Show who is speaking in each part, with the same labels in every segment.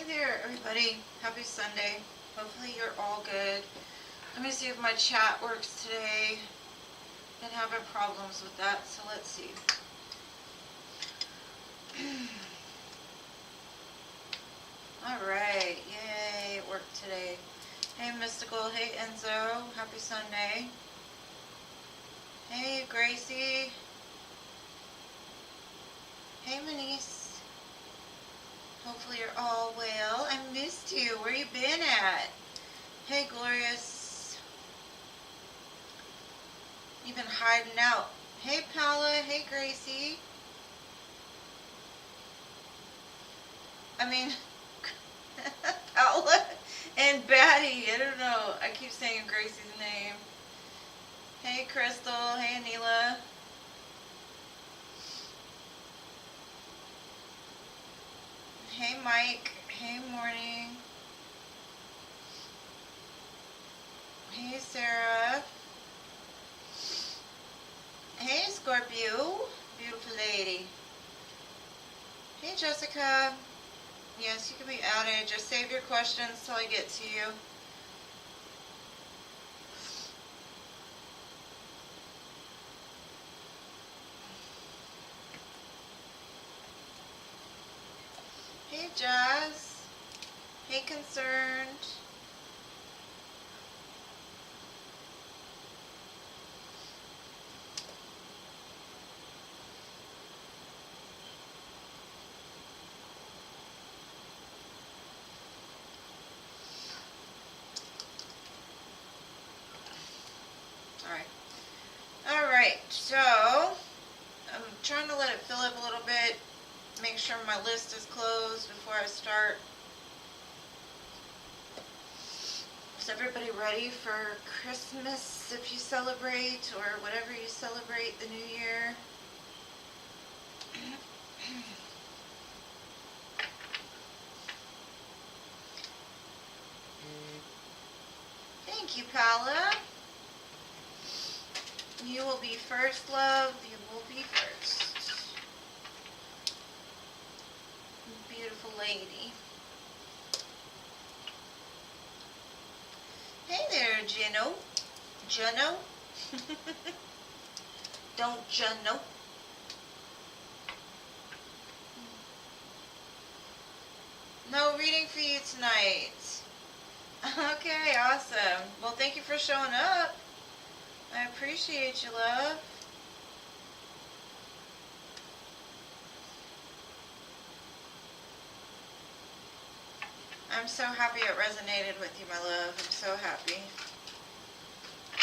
Speaker 1: there, everybody. Happy Sunday. Hopefully you're all good. Let me see if my chat works today. Been having problems with that, so let's see. Alright, yay, it worked today. Hey Mystical, hey Enzo, happy Sunday. Hey Gracie. Hey Manice. Hopefully you're all well. I missed you. Where you been at? Hey Glorious. You've been hiding out. Hey Paula. Hey Gracie. I mean, Paula and Batty. I don't know. I keep saying Gracie's name. Hey Crystal. Hey Anila. Hey Mike. Hey Morning. Hey Sarah. Hey Scorpio. Beautiful lady. Hey Jessica. Yes, you can be added. Just save your questions till I get to you. Hey Jazz. Hey Concerned. Alright, so I'm trying to let it fill up a little bit. Make sure my list is closed before I start. Is everybody ready for Christmas if you celebrate, or whatever you celebrate, the New Year? Thank you, Paula. You will be first, love. You will be first. Beautiful lady. Hey there, Jeno. Jeno? Don't Jeno. No reading for you tonight. Okay, awesome. Well, thank you for showing up. I appreciate you, love. I'm so happy it resonated with you, my love. I'm so happy.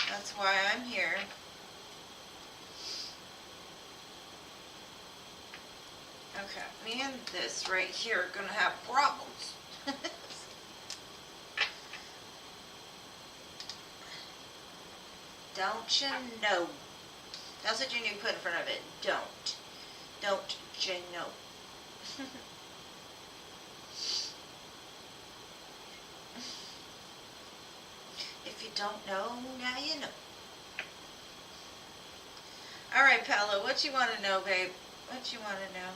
Speaker 1: That's why I'm here. Okay, me and this right here are going to have problems. Don't you know? That's what you need to put in front of it. Don't. Don't you know? If you don't know, now you know. Alright, Paolo, what you want to know, babe? What you want to know?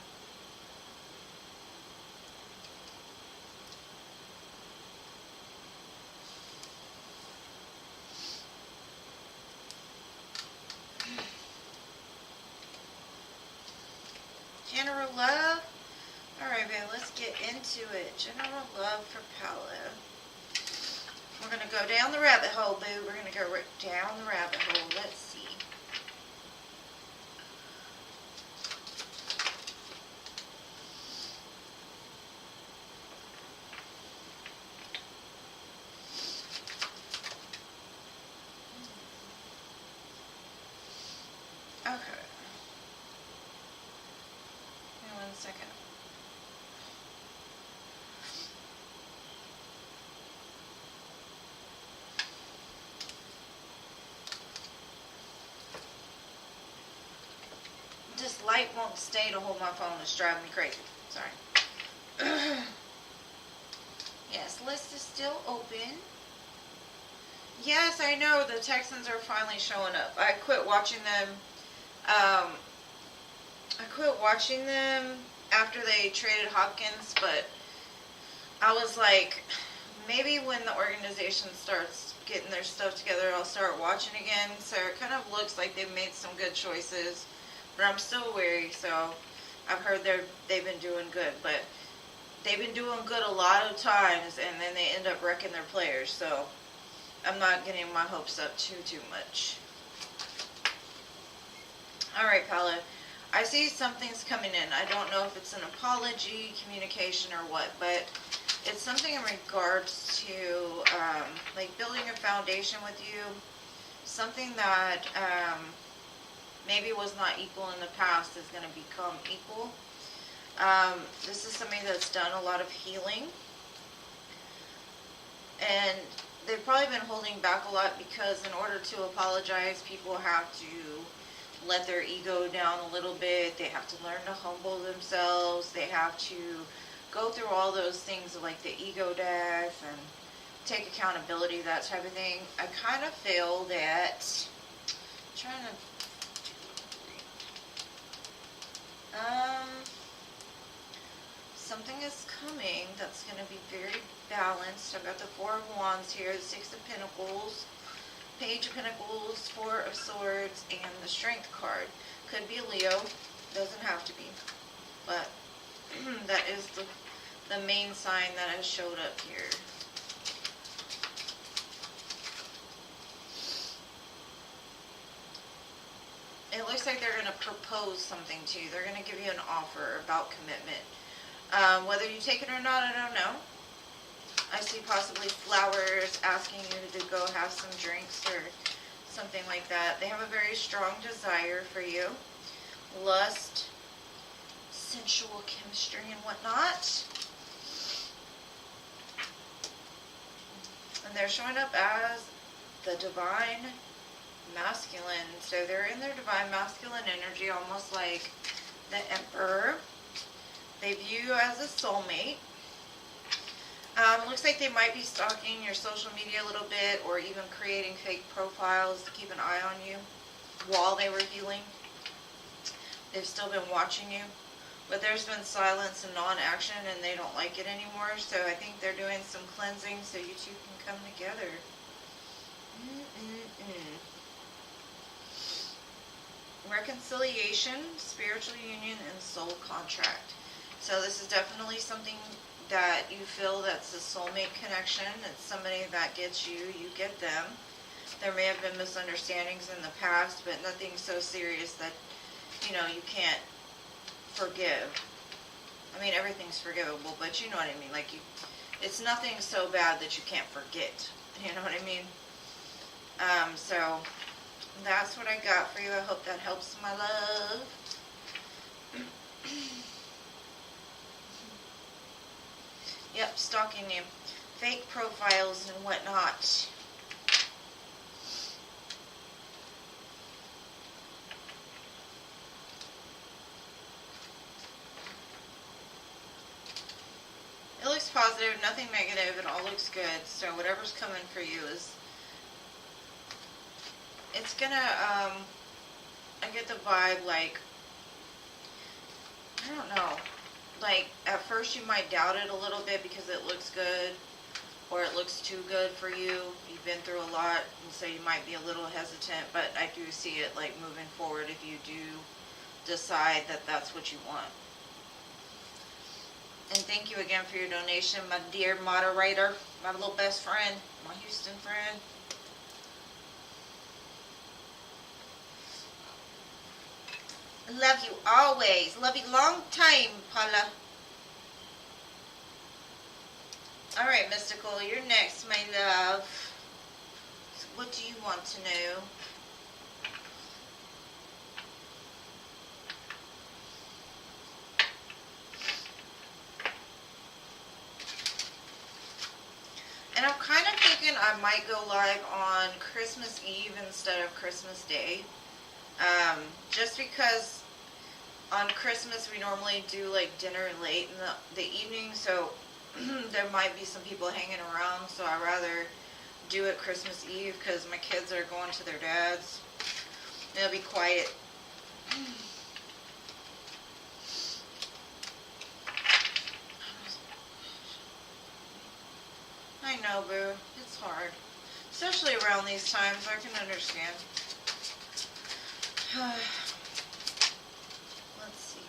Speaker 1: General love? Alright, babe, let's get into it. General love for Paolo. We're going to go down the rabbit hole, boo. We're going to go right down the rabbit hole. Let's see. Okay. Give me 1 second. This light won't stay to hold my phone. It's driving me crazy. Sorry. Yes, list is still open. Yes, I know the Texans are finally showing up. I quit watching them. I quit watching them after they traded Hopkins, but I was like, maybe when the organization starts getting their stuff together, I'll start watching again. So it kind of looks like they've made some good choices, but I'm still wary. So I've heard they've been doing good, but they've been doing good a lot of times, and then they end up wrecking their players. So I'm not getting my hopes up too much. All right, Paula. I see something's coming in. I don't know if it's an apology, communication, or what, but it's something in regards to like building a foundation with you, something that maybe was not equal in the past is going to become equal. This is somebody that's done a lot of healing, and they've probably been holding back a lot because in order to apologize, people have to let their ego down a little bit. They have to learn to humble themselves. They have to go through all those things like the ego death and take accountability, that type of thing. I kind of feel that something is coming that's going to be very balanced. I've got the Four of Wands here, the Six of Pentacles, Page of Pentacles, Four of Swords, and the Strength card. Could be a Leo, doesn't have to be, but that is the main sign that has showed up here. It looks like they're going to propose something to you. They're going to give you an offer about commitment. Whether you take it or not, I don't know. I see possibly flowers, asking you to go have some drinks or something like that. They have a very strong desire for you. Lust, sensual chemistry, and whatnot. And they're showing up as the divine masculine. So they're in their divine masculine energy, almost like the Emperor. They view you as a soulmate. Looks like they might be stalking your social media a little bit, or even creating fake profiles to keep an eye on you while they were healing. They've still been watching you, but there's been silence and non-action, and they don't like it anymore. So I think they're doing some cleansing so you two can come together. Reconciliation, spiritual union, and soul contract. So this is definitely something that you feel that's a soulmate connection. It's somebody that gets you, you get them. There may have been misunderstandings in the past, but nothing so serious that, you know, you can't forgive. I mean, everything's forgivable, but you know what I mean. Like, it's nothing so bad that you can't forget. You know what I mean? So that's what I got for you. I hope that helps, my love. Yep, stalking you. Fake profiles and whatnot. It looks positive, nothing negative, it all looks good. So whatever's coming for you is, it's gonna, I get the vibe like, I don't know, like at first you might doubt it a little bit because it looks good, or it looks too good for you. You've been through a lot, and so you might be a little hesitant, but I do see it like moving forward if you do decide that that's what you want. And thank you again for your donation, my dear moderator, my little best friend, my Houston friend. Love you always. Love you long time, Paula. Alright, Mystical, you're next, my love. So what do you want to know? And I'm kind of thinking I might go live on Christmas Eve instead of Christmas Day. Just because on Christmas we normally do like dinner late in the evening, so there might be some people hanging around, so I'd rather do it Christmas Eve because my kids are going to their dad's. It'll be quiet. I know, boo. It's hard. Especially around these times, I can understand. Let's see.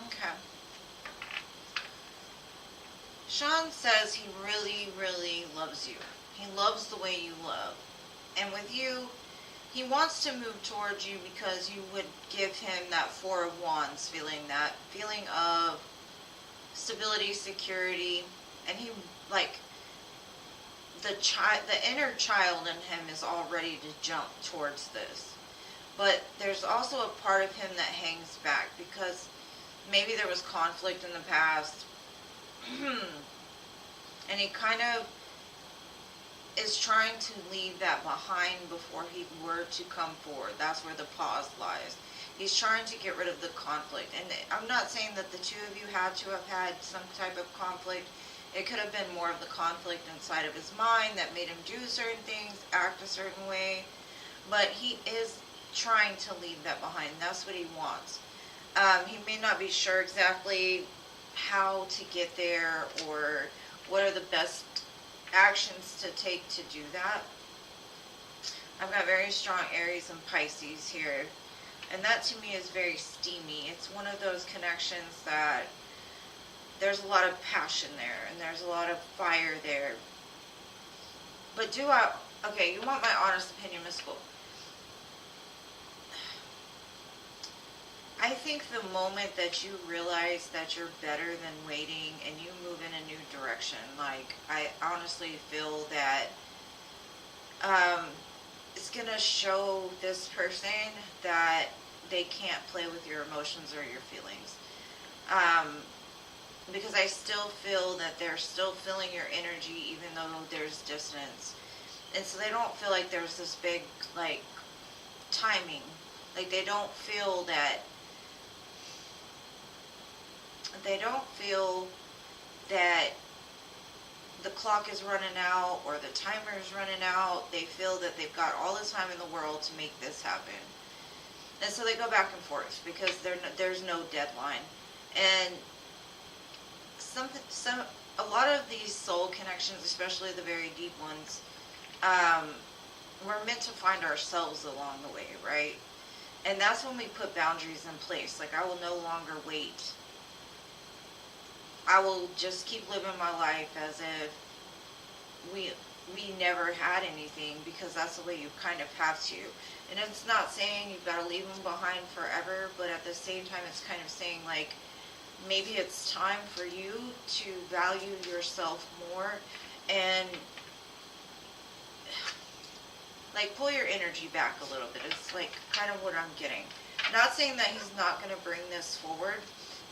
Speaker 1: Okay. Sean says he really, really loves you. He loves the way you love. And with you, he wants to move towards you because you would give him that Four of Wands feeling, that feeling of stability, security, and he, like, the inner child in him is all ready to jump towards this. But there's also a part of him that hangs back because maybe there was conflict in the past. And he kind of is trying to leave that behind before he were to come forward. That's where the pause lies. He's trying to get rid of the conflict. And I'm not saying that the two of you had to have had some type of conflict. It could have been more of the conflict inside of his mind that made him do certain things, act a certain way. But he is trying to leave that behind. That's what he wants. He may not be sure exactly how to get there or what are the best actions to take to do that. I've got very strong Aries and Pisces here. And that to me is very steamy. It's one of those connections that there's a lot of passion there and there's a lot of fire there. But okay, you want my honest opinion, Miss School. I think the moment that you realize that you're better than waiting and you move in a new direction, like, I honestly feel that it's going to show this person that they can't play with your emotions or your feelings. Because I still feel that they're still feeling your energy even though there's distance. And so they don't feel like there's this big, like, timing. Like, they don't feel that the clock is running out or the timer is running out. They feel that they've got all the time in the world to make this happen. And so they go back and forth because there's no deadline. And a lot of these soul connections, especially the very deep ones, we're meant to find ourselves along the way, right? And that's when we put boundaries in place. Like, I will no longer wait. I will just keep living my life as if we never had anything, because that's the way you kind of have to. And it's not saying you've got to leave them behind forever, but at the same time it's kind of saying, like, maybe it's time for you to value yourself more and, like, pull your energy back a little bit. It's like kind of what I'm getting. Not saying that he's not going to bring this forward,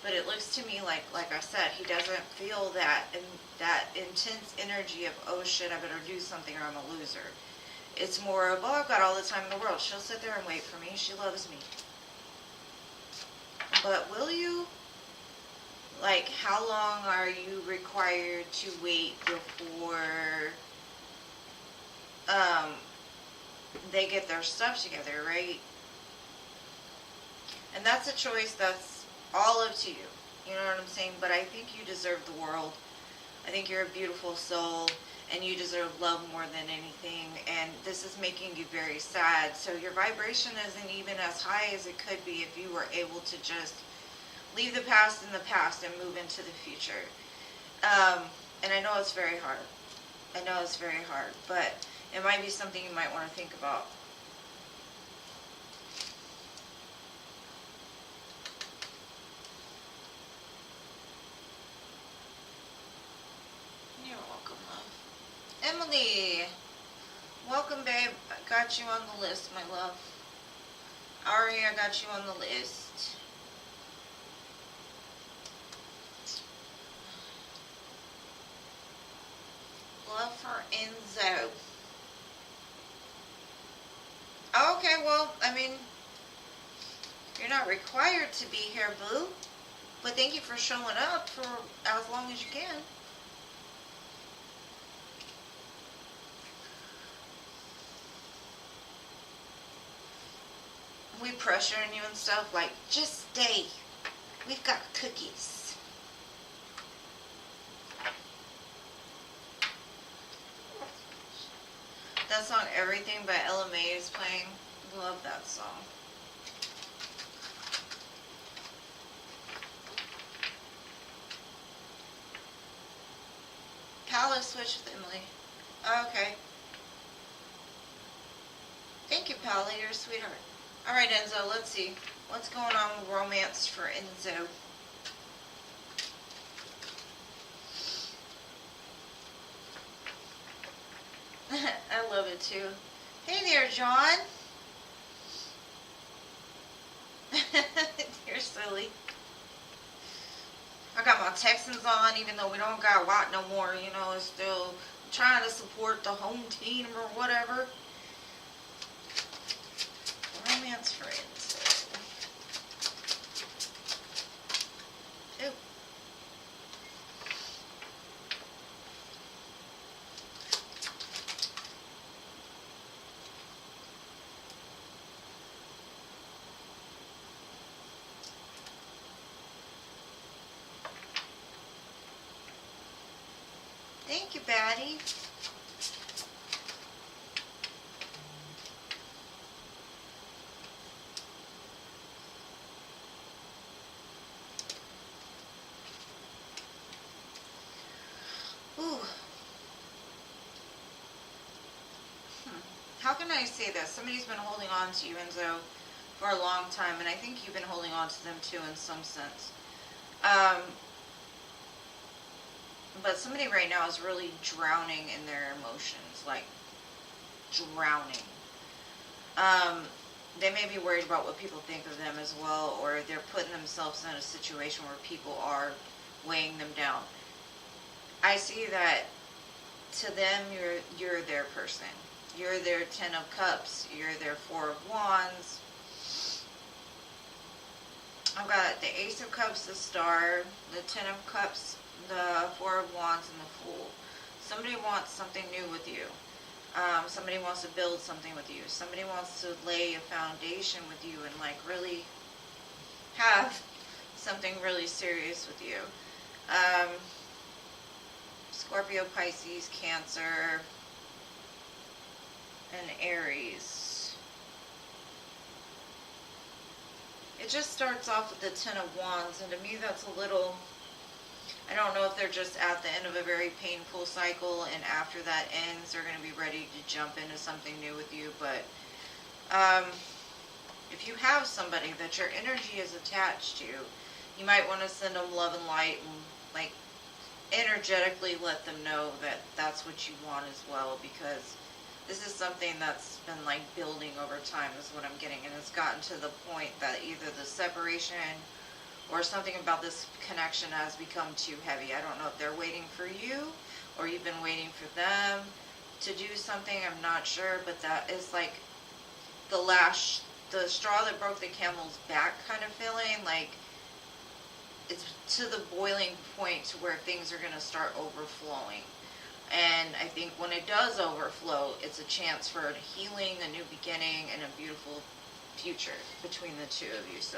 Speaker 1: but it looks to me like I said, he doesn't feel that intense energy of, oh shit, I better do something or I'm a loser. It's more of, oh, I've got all the time in the world. She'll sit there and wait for me. She loves me. But will you? Like, how long are you required to wait before they get their stuff together, right? And that's a choice that's all up to you. You know what I'm saying? But I think you deserve the world. I think you're a beautiful soul, and you deserve love more than anything. And this is making you very sad. So your vibration isn't even as high as it could be if you were able to just leave the past in the past and move into the future. And I know it's very hard. I know it's very hard, but it might be something you might want to think about. You're welcome, love. Emily, welcome, babe. I got you on the list, my love. Ari, I got you on the list. Love for Enzo. Okay, well, I mean, you're not required to be here, boo. But thank you for showing up for as long as you can. We pressuring you and stuff, like, just stay. We've got cookies. That song, Everything by Ella May, is playing. Love that song. Palace switch with Emily. Okay. Thank you, Pally. You're a sweetheart. Alright, Enzo, let's see. What's going on with romance for Enzo? I love it too. Hey there, John. You're silly. I got my Texans on, even though we don't got Watt no more, you know, it's still trying to support the home team or whatever. Romance friends. Ooh. Thank you, Batty. Ooh. How can I say this? Somebody's been holding on to you, Enzo, for a long time, and I think you've been holding on to them too in some sense. But somebody right now is really drowning in their emotions, like drowning. They may be worried about what people think of them as well, or they're putting themselves in a situation where people are weighing them down. I see that to them, you're their person. You're their 10 of Cups. You're their 4 of Wands. I've got the Ace of Cups, the Star, the 10 of Cups, the 4 of Wands, and the Fool. Somebody wants something new with you. Somebody wants to build something with you. Somebody wants to lay a foundation with you and like really have something really serious with you. Scorpio, Pisces, Cancer, and Aries. It just starts off with the 10 of Wands, and to me that's a little, I don't know if they're just at the end of a very painful cycle, and after that ends, they're going to be ready to jump into something new with you. But if you have somebody that your energy is attached to, you might want to send them love and light and like energetically let them know that that's what you want as well, because this is something that's been like building over time is what I'm getting, and it's gotten to the point that either the separation or something about this connection has become too heavy. I don't know if they're waiting for you or you've been waiting for them to do something. I'm not sure, but that is like the straw that broke the camel's back kind of feeling. Like it's to the boiling point to where things are going to start overflowing. And I think when it does overflow, it's a chance for a healing, a new beginning, and a beautiful future between the two of you. So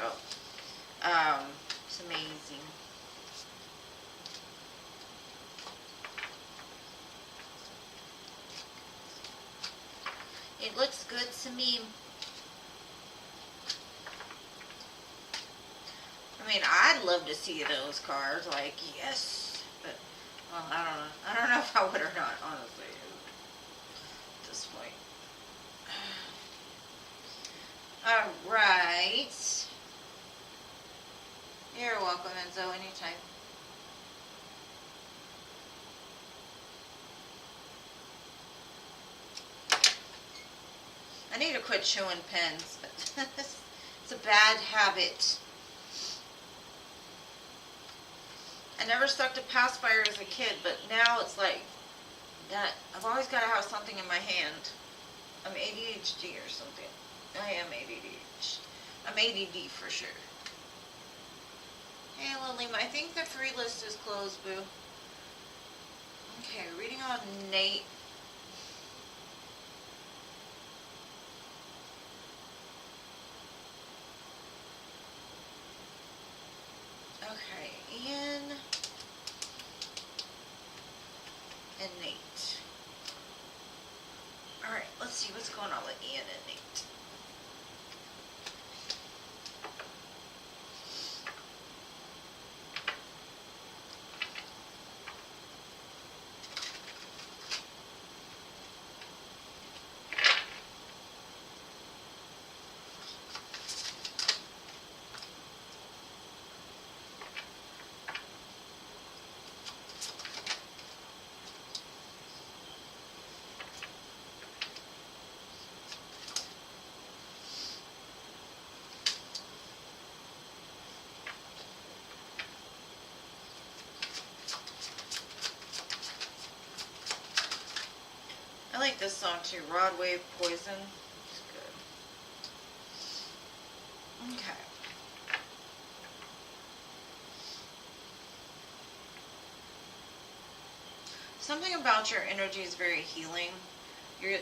Speaker 1: it's amazing. It looks good to me. I mean, I'd love to see those cards. Like, yes. But, well, I don't know. I don't know if I would or not, honestly, at this point. Alright. You're welcome, Enzo, anytime. I need to quit chewing pens, but it's a bad habit. I never stuck to pacifier as a kid, but now it's like that. I've always got to have something in my hand. I'm ADHD or something. I am ADD. I'm ADD for sure. Hey Lily, I think the free list is closed, boo. Okay, reading on Nate. Okay, Ian and Nate. Alright, let's see what's going on with Ian and Nate. I like this song too, Rod Wave Poison. It's good. Okay. Something about your energy is very healing. You're,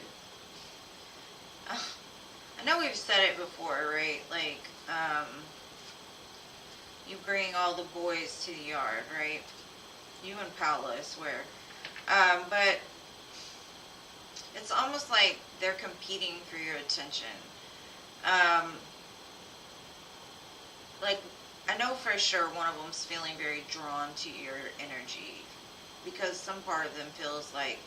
Speaker 1: I know we've said it before, right? Like, you bring all the boys to the yard, right? You and Paolo, I swear. But it's almost like they're competing for your attention. Like, I know for sure one of them's feeling very drawn to your energy because some part of them feels like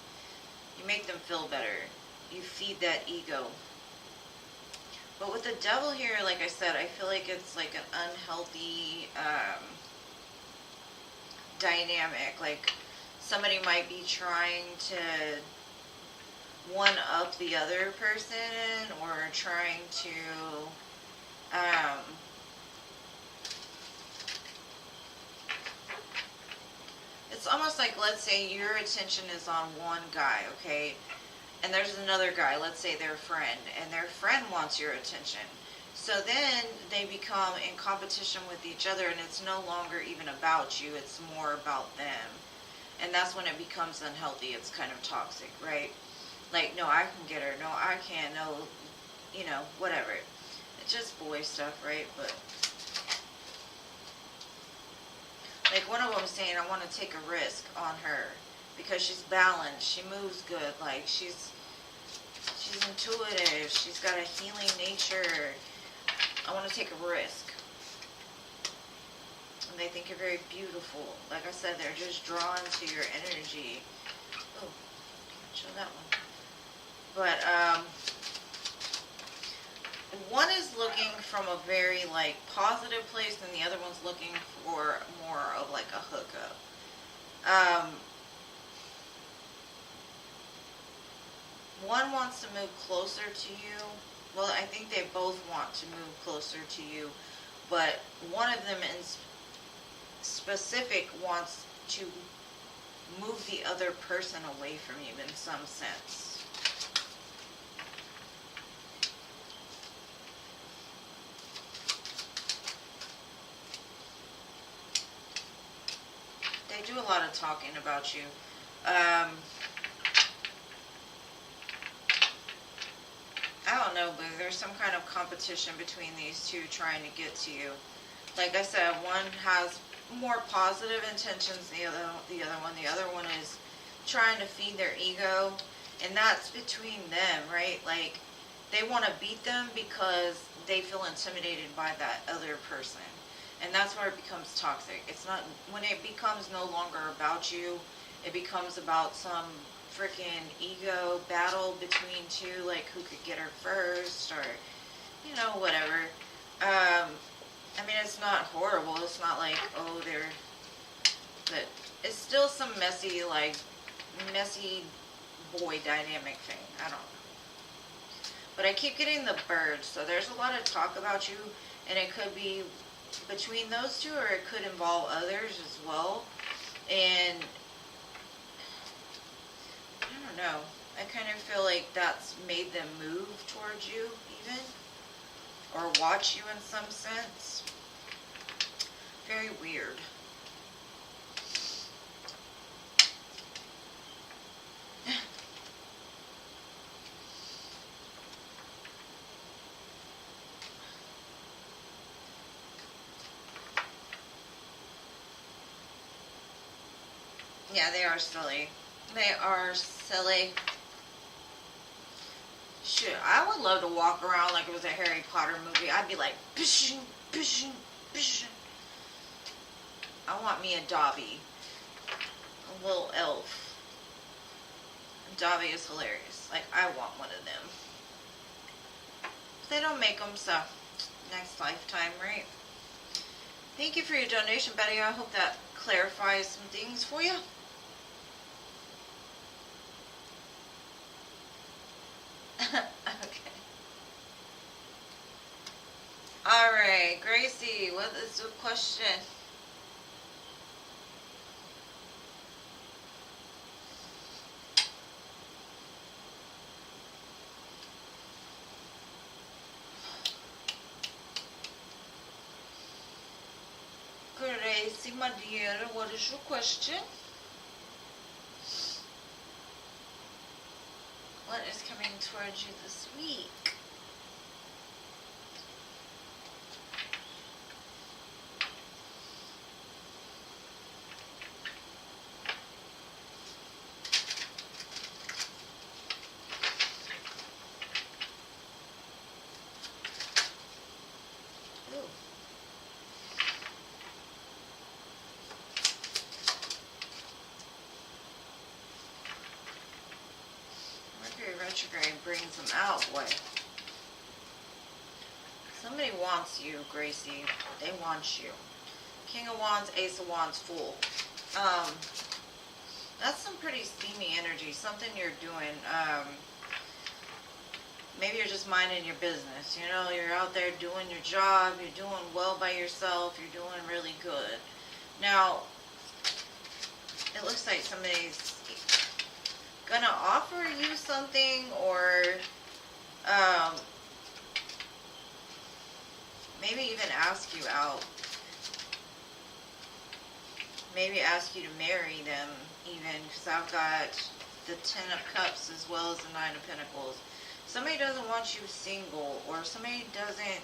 Speaker 1: you make them feel better. You feed that ego. But with the devil here, like I said, I feel like it's like an unhealthy dynamic. Like somebody might be trying to one up the other person or trying to it's almost like, let's say your attention is on one guy, okay, and there's another guy, let's say their friend, and their friend wants your attention. So then they become in competition with each other, and it's no longer even about you, it's more about them. And that's when it becomes unhealthy. It's kind of toxic, right? Like, no, I can get her. No, I can't. No, you know, whatever. It's just boy stuff, right? But like one of them saying, I want to take a risk on her because she's balanced. She moves good. Like she's intuitive. She's got a healing nature. I want to take a risk. And they think you're very beautiful. Like I said, they're just drawn to your energy. Oh, can't show that one. But one is looking from a very like positive place, and the other one's looking for more of like a hookup. One wants to move closer to you. Well, I think they both want to move closer to you, but one of them in specific wants to move the other person away from you in some sense. They do a lot of talking about you. I don't know, but there's some kind of competition between these two trying to get to you. Like I said, one has more positive intentions than the other one is trying to feed their ego, and that's between them, right? Like they want to beat them because they feel intimidated by that other person, and that's where it becomes toxic. It's not when it becomes no longer about you, it becomes about some freaking ego battle between two, like who could get her first, or you know, whatever. I mean, it's not horrible. It's not like, oh, they're, but it's still some messy boy dynamic thing. I don't know. But I keep getting the birds, so there's a lot of talk about you, and it could be between those two, or it could involve others as well. And I don't know. I kind of feel like that's made them move towards you, even. or watch you in some sense. Very weird. Yeah, they are silly. They are silly. Shit, I would love to walk around like it was a Harry Potter movie. I'd be like, bishing, bishing, bishing. I want me a Dobby. A little elf. Dobby is hilarious. Like, I want one of them. They don't make them, so next lifetime, right? Thank you for your donation, Betty. I hope that clarifies some things for you. Okay. Alright, Gracie, what is the question? Gracie, my dear, what is your question? What is coming towards you this week? Ooh. Mercury retrograde brings them out, boy. Somebody wants you, Gracie. They want you. King of Wands, Ace of Wands, Fool. That's some pretty steamy energy. Something you're doing. Maybe you're just minding your business. You know, you're out there doing your job. You're doing well by yourself. You're doing really good. Now, it looks like somebody's gonna offer you something, or maybe even ask you out. Maybe ask you to marry them even, because I've got the 10 of Cups as well as the 9 of Pentacles. Somebody doesn't want you single, or somebody doesn't.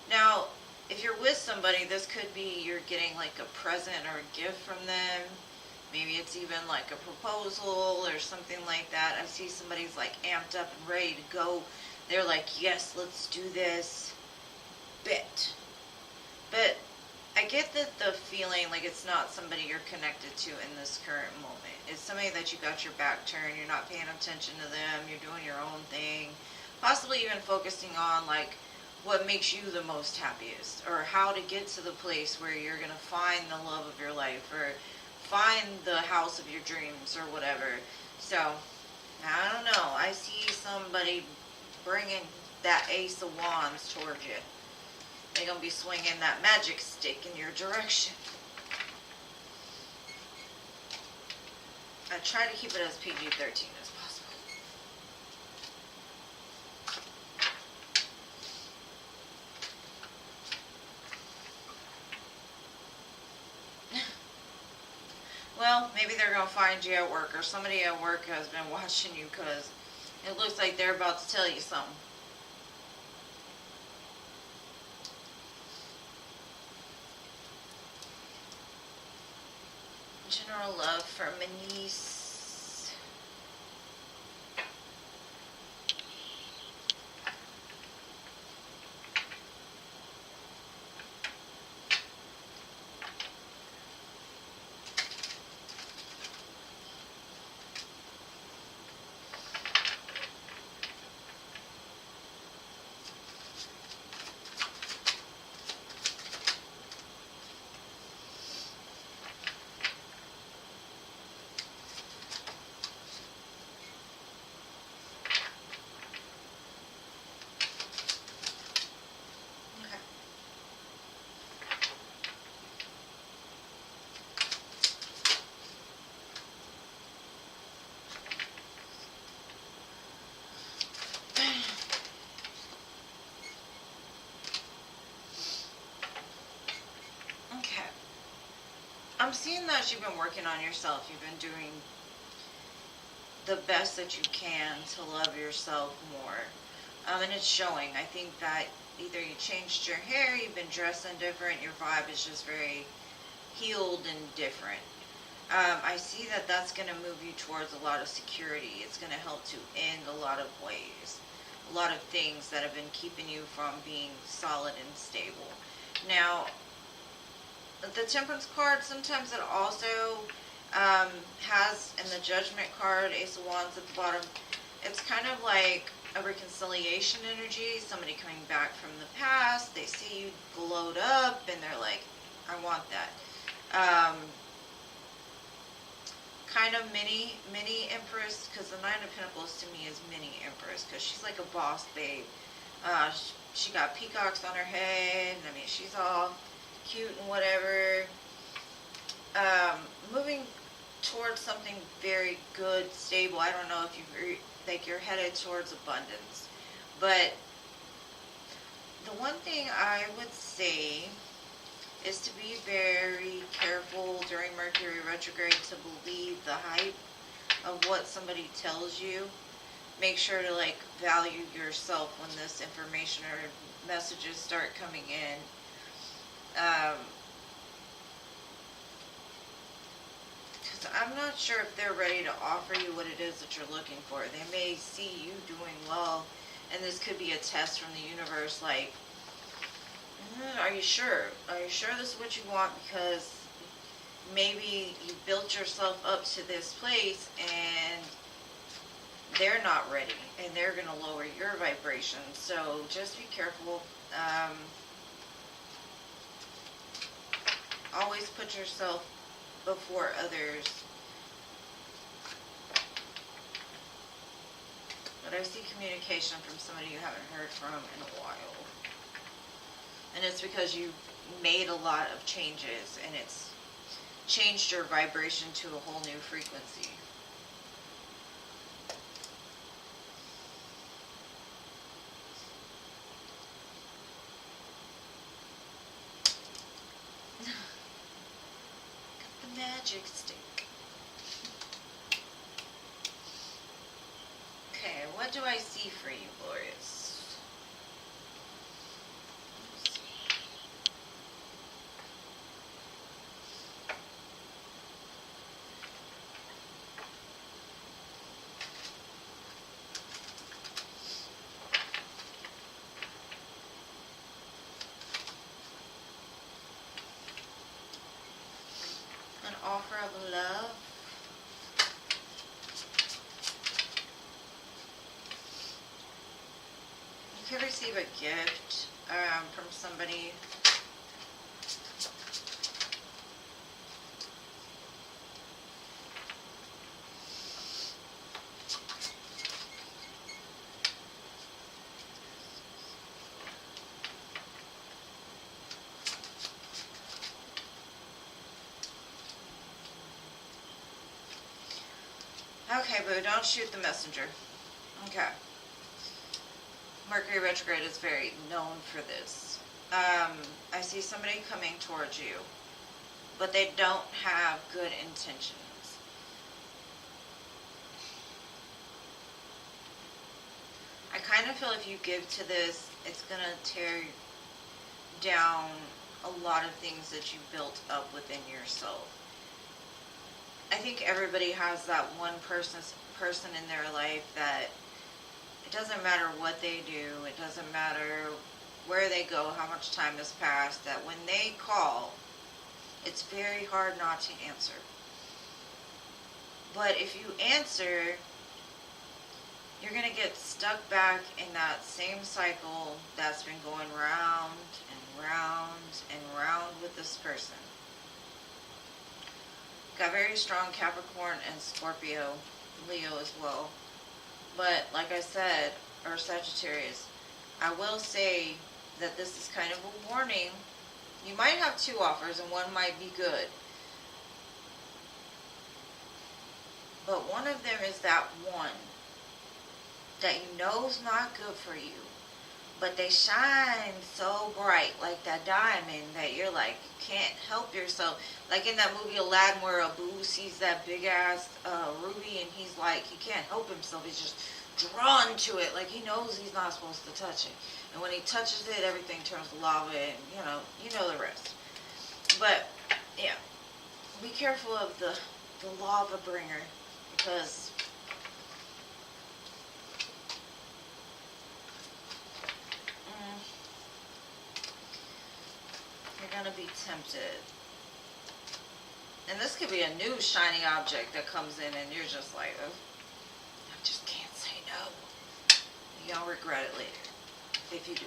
Speaker 1: Now, if you're with somebody, this could be you're getting like a present or a gift from them. Maybe it's even like a proposal or something like that. I see somebody's like amped up and ready to go. They're like, yes, let's do this. But I get that the feeling like it's not somebody you're connected to in this current moment. It's somebody that you got your back turned. You're not paying attention to them. You're doing your own thing. Possibly even focusing on like what makes you the most happiest, or how to get to the place where you're going to find the love of your life, or find the house of your dreams, or whatever. So, I don't know. I see somebody bringing that Ace of Wands towards you. They're going to be swinging that magic stick in your direction. I try to keep it as PG-13 as possible. Well, maybe they're going to find you at work, or somebody at work has been watching you, because it looks like they're about to tell you something. General love for Manice. I'm seeing that you've been working on yourself. You've been doing the best that you can to love yourself more. And it's showing. I think that either you changed your hair, you've been dressing different, your vibe is just very healed and different. I see that that's going to move you towards a lot of security. It's going to help to end a lot of ways, a lot of things that have been keeping you from being solid and stable. Now, the Temperance card, sometimes it also has, in the Judgment card, Ace of Wands at the bottom, it's kind of like a reconciliation energy, somebody coming back from the past, they see you glowed up, and they're like, I want that. Kind of mini Empress, because the Nine of Pentacles to me is mini Empress, because she's like a boss babe. She got peacocks on her head, I mean, she's all cute and whatever. Moving towards something very good, stable. I don't know if you're headed towards abundance, but the one thing I would say is to be very careful during Mercury retrograde to believe the hype of what somebody tells you. Make sure to value yourself when this information or messages start coming in. Because I'm not sure if they're ready to offer you what it is that you're looking for. They may see you doing well, and this could be a test from the universe, like, are you sure? Are you sure this is what you want? Because maybe you built yourself up to this place, and they're not ready, and they're going to lower your vibration. So just be careful. Always put yourself before others. But I see communication from somebody you haven't heard from in a while. And it's because you've made a lot of changes, and it's changed your vibration to a whole new frequency. Got the magic stick. Okay, what do I see for you, Glorious? Offer of love. You could receive a gift from somebody. Okay, boo, don't shoot the messenger. Okay. Mercury retrograde is very known for this. I see somebody coming towards you, but they don't have good intentions. I kind of feel if you give to this, it's going to tear down a lot of things that you built up within yourself. I think everybody has that one person in their life that it doesn't matter what they do, it doesn't matter where they go, how much time has passed, that when they call, it's very hard not to answer. But if you answer, you're going to get stuck back in that same cycle that's been going round and round and round with this person. Got very strong Capricorn and Scorpio, Leo as well. But like I said, or Sagittarius, I will say that this is kind of a warning. You might have two offers and one might be good. But one of them is that one that you know is not good for you. but they shine so bright, like that diamond, that you're like, you can't help yourself. Like in that movie Aladdin, where Abu sees that big ass ruby, and he's like, he can't help himself. He's just drawn to it. Like he knows he's not supposed to touch it, and when he touches it, everything turns to lava, and you know the rest. But yeah, be careful of the lava bringer, because you're gonna be tempted. And this could be a new shiny object that comes in, and you're just like, oh, I just can't say no. You'll regret it later, if you do.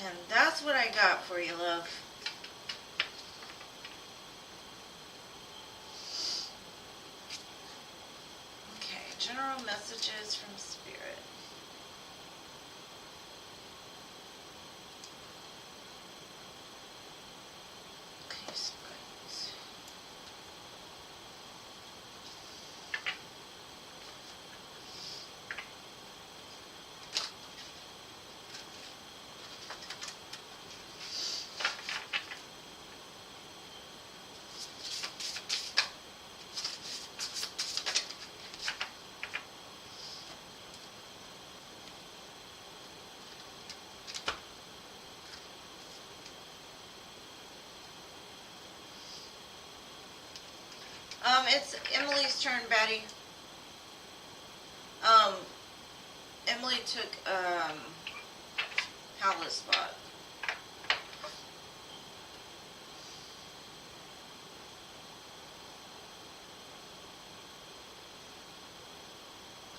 Speaker 1: And that's what I got for you, love. Okay, general messages from Spirit. Okay, Spirit. It's Emily's turn, Betty. Emily took, Howlett's spot.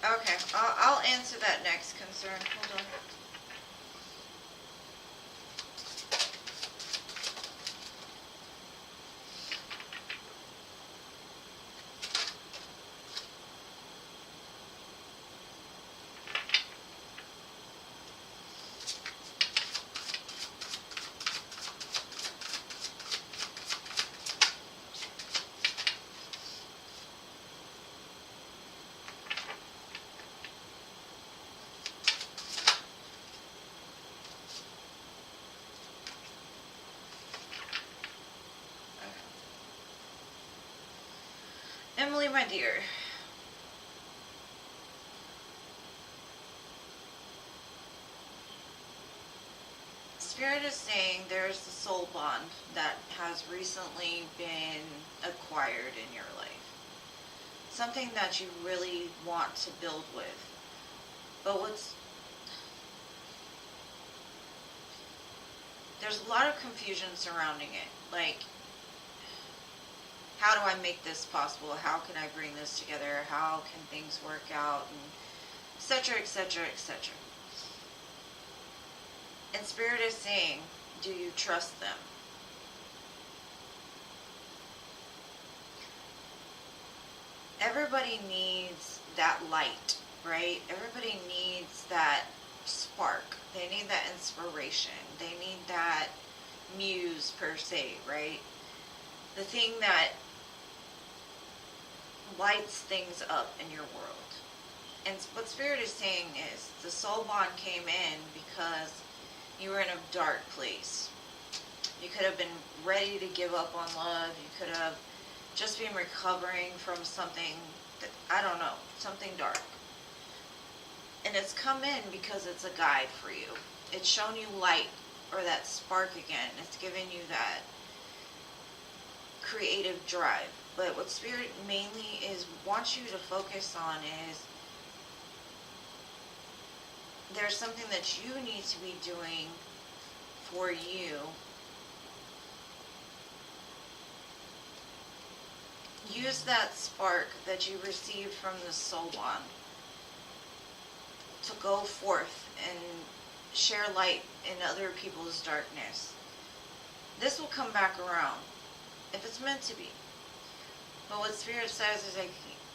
Speaker 1: Okay, I'll answer that next concern. Hold on. Emily, my dear. Spirit is saying there's the soul bond that has recently been acquired in your life. Something that you really want to build with. But there's a lot of confusion surrounding it. Like, how do I make this possible? How can I bring this together? How can things work out? And etc., etc., etc. And Spirit is saying, do you trust them? Everybody needs that light, right? Everybody needs that spark. They need that inspiration. They need that muse, per se, right? The thing that lights things up in your world. And what Spirit is saying is the soul bond came in because you were in a dark place. You could have been ready to give up on love. You could have just been recovering from something that, I don't know, something dark. And it's come in because it's a guide for you. It's shown you light, or that spark again. It's given you that creative drive. But what Spirit mainly wants you to focus on is there's something that you need to be doing for you. Use that spark that you received from the soul bond to go forth and share light in other people's darkness. This will come back around if it's meant to be. But what Spirit says is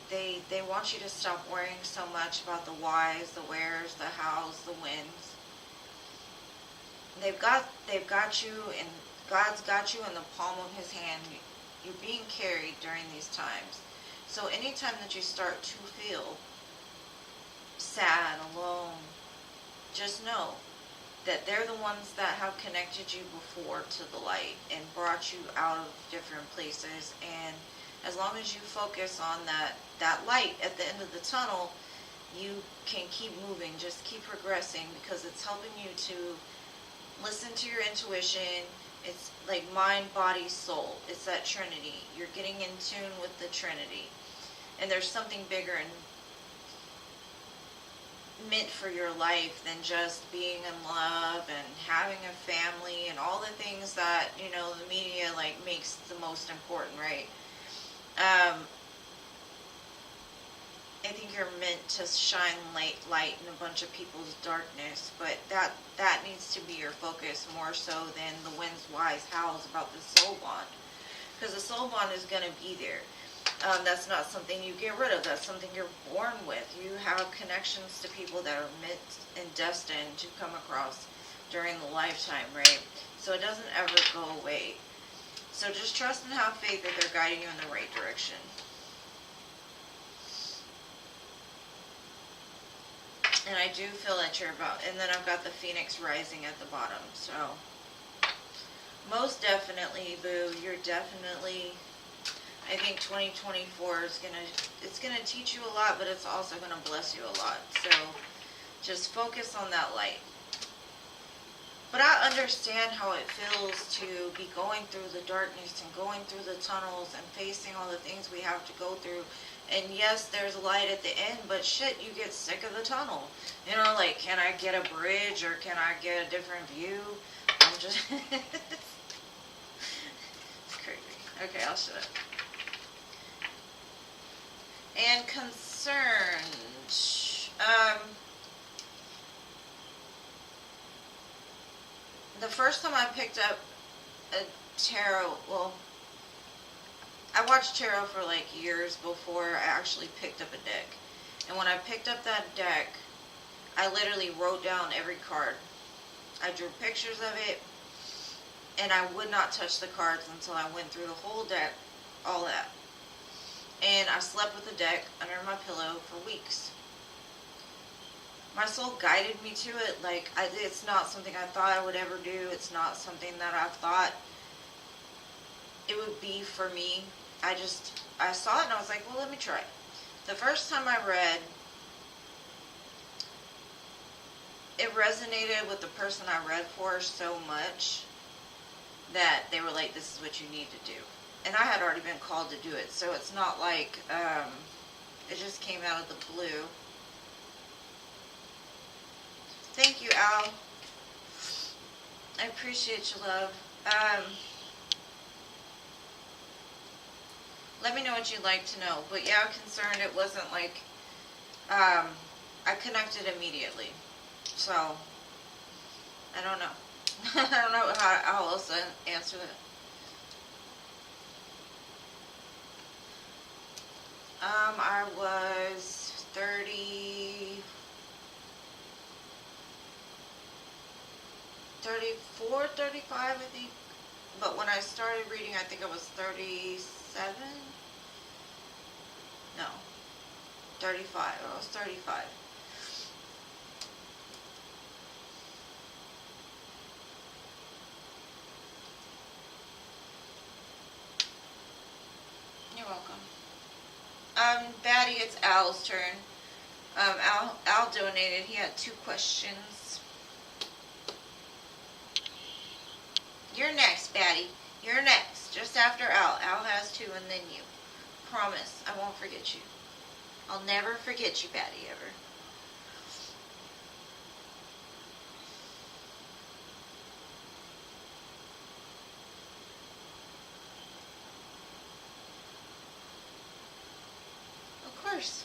Speaker 1: they want you to stop worrying so much about the whys, the wheres, the hows, the whens. They've got you, and God's got you in the palm of His hand. You're being carried during these times. So anytime that you start to feel sad, alone, just know that they're the ones that have connected you before to the light and brought you out of different places. And as long as you focus on that light at the end of the tunnel, you can keep moving, just keep progressing, because it's helping you to listen to your intuition. It's like mind, body, soul. It's that Trinity. You're getting in tune with the Trinity. And there's something bigger and meant for your life than just being in love and having a family and all the things that, you know, the media like makes the most important, right? I think you're meant to shine light in a bunch of people's darkness, but that needs to be your focus more so than the when's, why's, how's about the soul bond, because the soul bond is going to be there. That's not something you get rid of. That's something you're born with. You have connections to people that are meant and destined to come across during the lifetime, right? So it doesn't ever go away. So just trust and have faith that they're guiding you in the right direction. And I do feel that you're about, and then I've got the Phoenix rising at the bottom. So most definitely, boo, you're definitely, I think 2024 is it's gonna teach you a lot, but it's also gonna bless you a lot. So just focus on that light. But I understand how it feels to be going through the darkness and going through the tunnels and facing all the things we have to go through. And yes, there's light at the end, but shit, you get sick of the tunnel. You know, like, can I get a bridge or can I get a different view? I'm just, it's crazy. Okay, I'll shut up. And concerned. The first time I picked up a tarot, well, I watched tarot for like years before I actually picked up a deck. And when I picked up that deck, I literally wrote down every card. I drew pictures of it, and I would not touch the cards until I went through the whole deck, all that. And I slept with the deck under my pillow for weeks. My soul guided me to it. Like, it's not something I thought I would ever do. It's not something that I thought it would be for me. I saw it and I was like, well, let me try it. The first time I read, it resonated with the person I read for so much that they were like, this is what you need to do. And I had already been called to do it, so it's not like it just came out of the blue. Thank you, Al. I appreciate you, love. Let me know what you'd like to know. But yeah, concerned, it wasn't like, I connected immediately. So, I don't know. I don't know how else to answer that. I was 34, 35, I think. But when I started reading, I think I was 37. No, 35. I was 35. You're welcome. Batty, it's Al's turn. Al donated. He had 2 questions. You're next, Batty. You're next. Just after Al. Al has 2 and then you. Promise, I won't forget you. I'll never forget you, Batty, ever. Of course.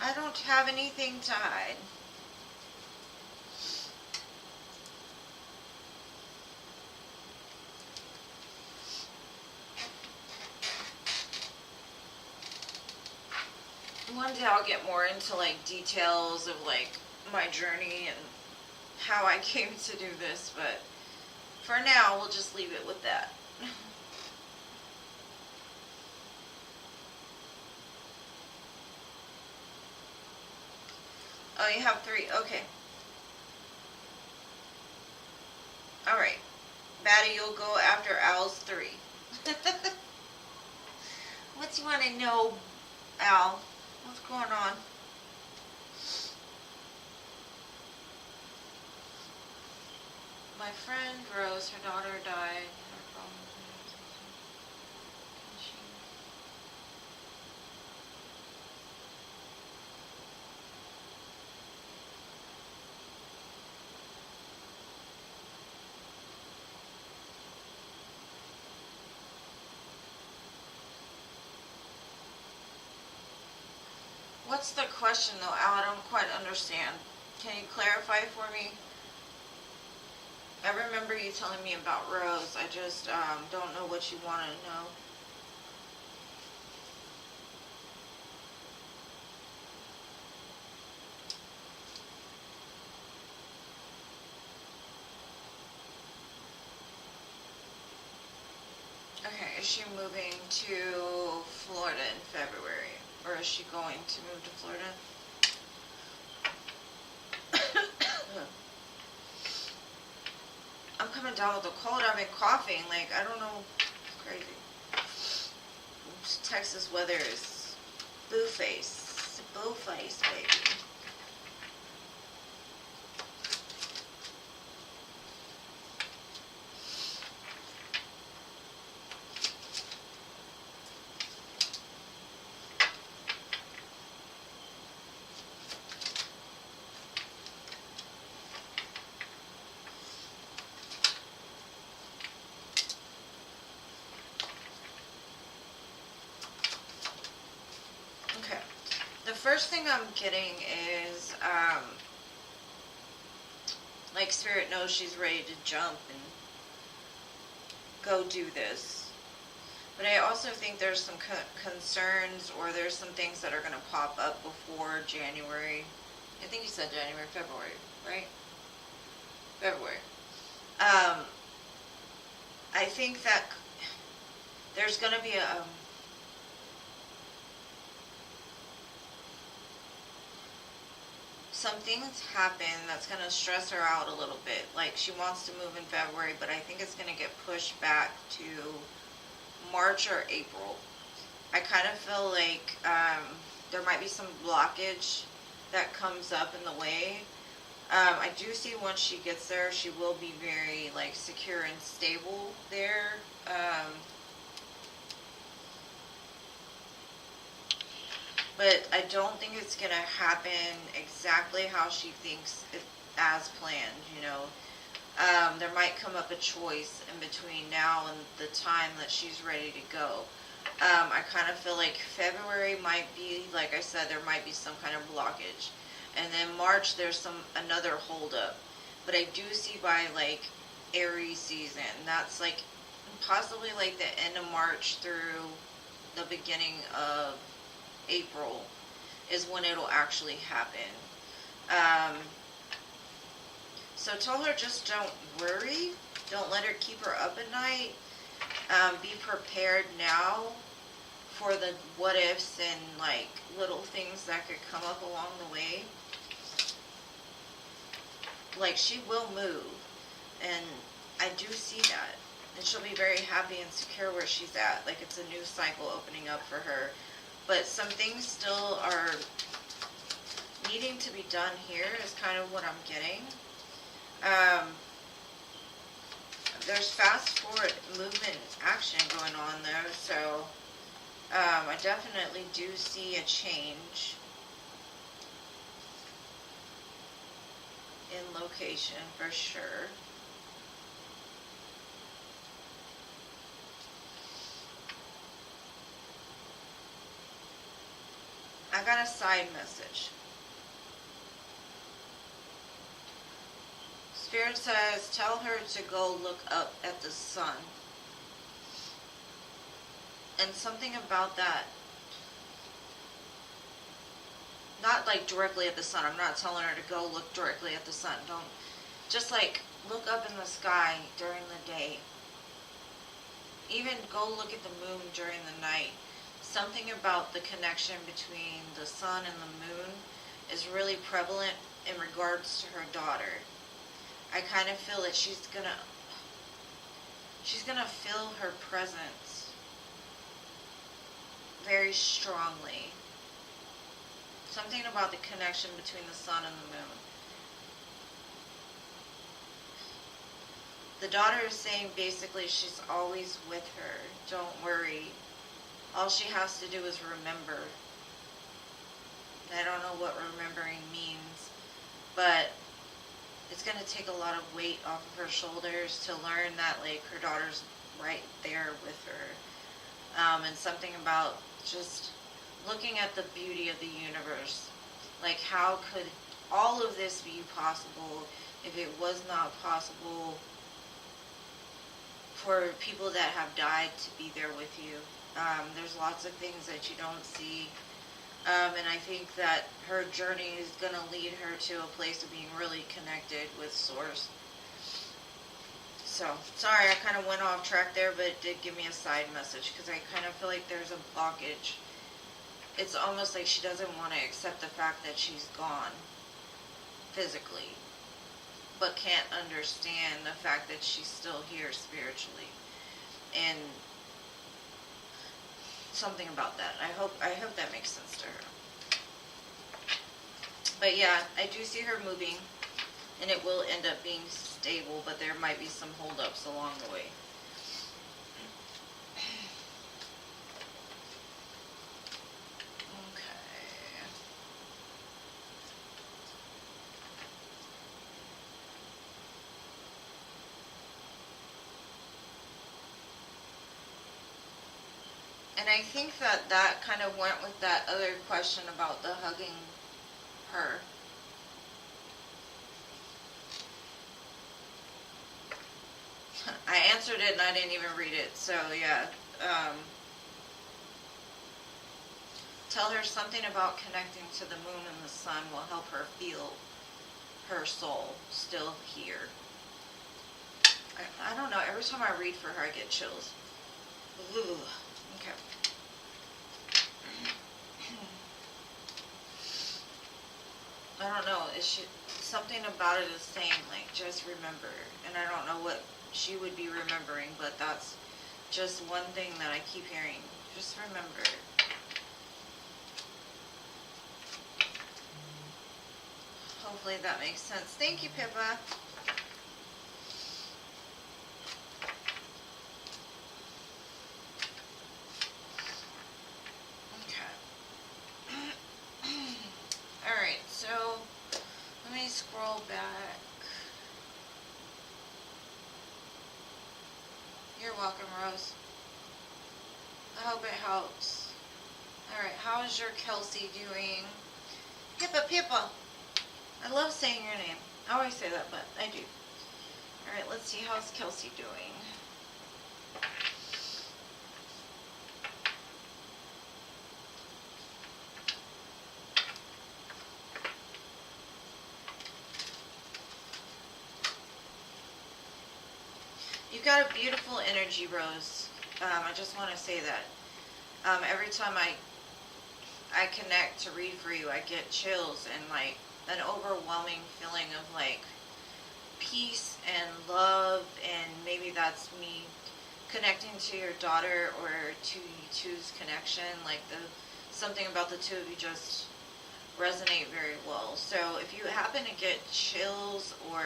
Speaker 1: I don't have anything to hide. One day I'll get more into like details of like my journey and how I came to do this, but for now we'll just leave it with that. Oh, you have 3. Okay. Alright. Maddie, you'll go after Al's 3. What do you want to know, Al? What's going on? My friend Rose, her daughter died. What's the question though, Al? I don't quite understand. Can you clarify for me? I remember you telling me about Rose. I just don't know what you want to know. Okay, is she moving to Florida in February? Or is she going to move to Florida? I'm coming down with a cold. I've been coughing. Like, I don't know. It's crazy. Texas weather is boo face. Boo face, baby. The first thing I'm getting is, like Spirit knows she's ready to jump and go do this. But I also think there's some concerns, or there's some things that are going to pop up before January. I think you said January, February, right? February. I think that there's going to be some things happen that's going to stress her out a little bit. Like, she wants to move in February, but I think it's going to get pushed back to March or April. I kind of feel like there might be some blockage that comes up in the way. I do see once she gets there, she will be very, like, secure and stable there. But I don't think it's going to happen exactly how she thinks it, as planned, you know. There might come up a choice in between now and the time that she's ready to go. I kind of feel like February might be, like I said, there might be some kind of blockage. And then March, there's another holdup. But I do see by, like, Aries season, that's, like, possibly, like, the end of March through the beginning of April is when it'll actually happen. So tell her, just don't worry. Don't let her keep her up at night. Be prepared now for the what ifs and, like, little things that could come up along the way. Like, she will move, and I do see that. And she'll be very happy and secure where she's at. Like, it's a new cycle opening up for her. But some things still are needing to be done here is kind of what I'm getting. There's fast forward movement action going on there, so I definitely do see a change in location for sure. I got a side message. Spirit says, tell her to go look up at the sun. And something about that, not like directly at the sun. I'm not telling her to go look directly at the sun. Don't, just like look up in the sky during the day. Even go look at the moon during the night. Something about the connection between the sun and the moon is really prevalent in regards to her daughter. I kind of feel that she's gonna feel her presence very strongly. Something about the connection between the sun and the moon. The daughter is saying basically she's always with her. Don't worry. All she has to do is remember. I don't know what remembering means, but it's going to take a lot of weight off of her shoulders to learn that, like, her daughter's right there with her. And something about just looking at the beauty of the universe. Like, how could all of this be possible if it was not possible for people that have died to be there with you? There's lots of things that you don't see. And I think that her journey is going to lead her to a place of being really connected with Source. So, sorry, I kind of went off track there, but it did give me a side message, because I kind of feel like there's a blockage. It's almost like she doesn't want to accept the fact that she's gone physically, but can't understand the fact that she's still here spiritually. And something about that. I hope that makes sense to her. But yeah, I do see her moving, and it will end up being stable, but there might be some holdups along the way. And I think that kind of went with that other question about the hugging her. I answered it and I didn't even read it. So yeah. Tell her something about connecting to the moon and the sun will help her feel her soul still here. I don't know. Every time I read for her, I get chills. Ugh. Okay. I don't know. Something about it is saying, like, just remember. And I don't know what she would be remembering, but that's just one thing that I keep hearing. Just remember. Hopefully that makes sense. Thank you, Pippa. Scroll back. You're welcome, Rose. I hope it helps. Alright, how is your Kelsey doing? Pippa, Pippa. I love saying your name. I always say that, but I do. Alright, let's see, how's Kelsey doing? You've got a beautiful energy, Rose. I just want to say that. Every time I connect to read for you, I get chills and like an overwhelming feeling of like peace and love, and maybe that's me connecting to your daughter or to you two's connection. Like something about the two of you just resonate very well. So if you happen to get chills or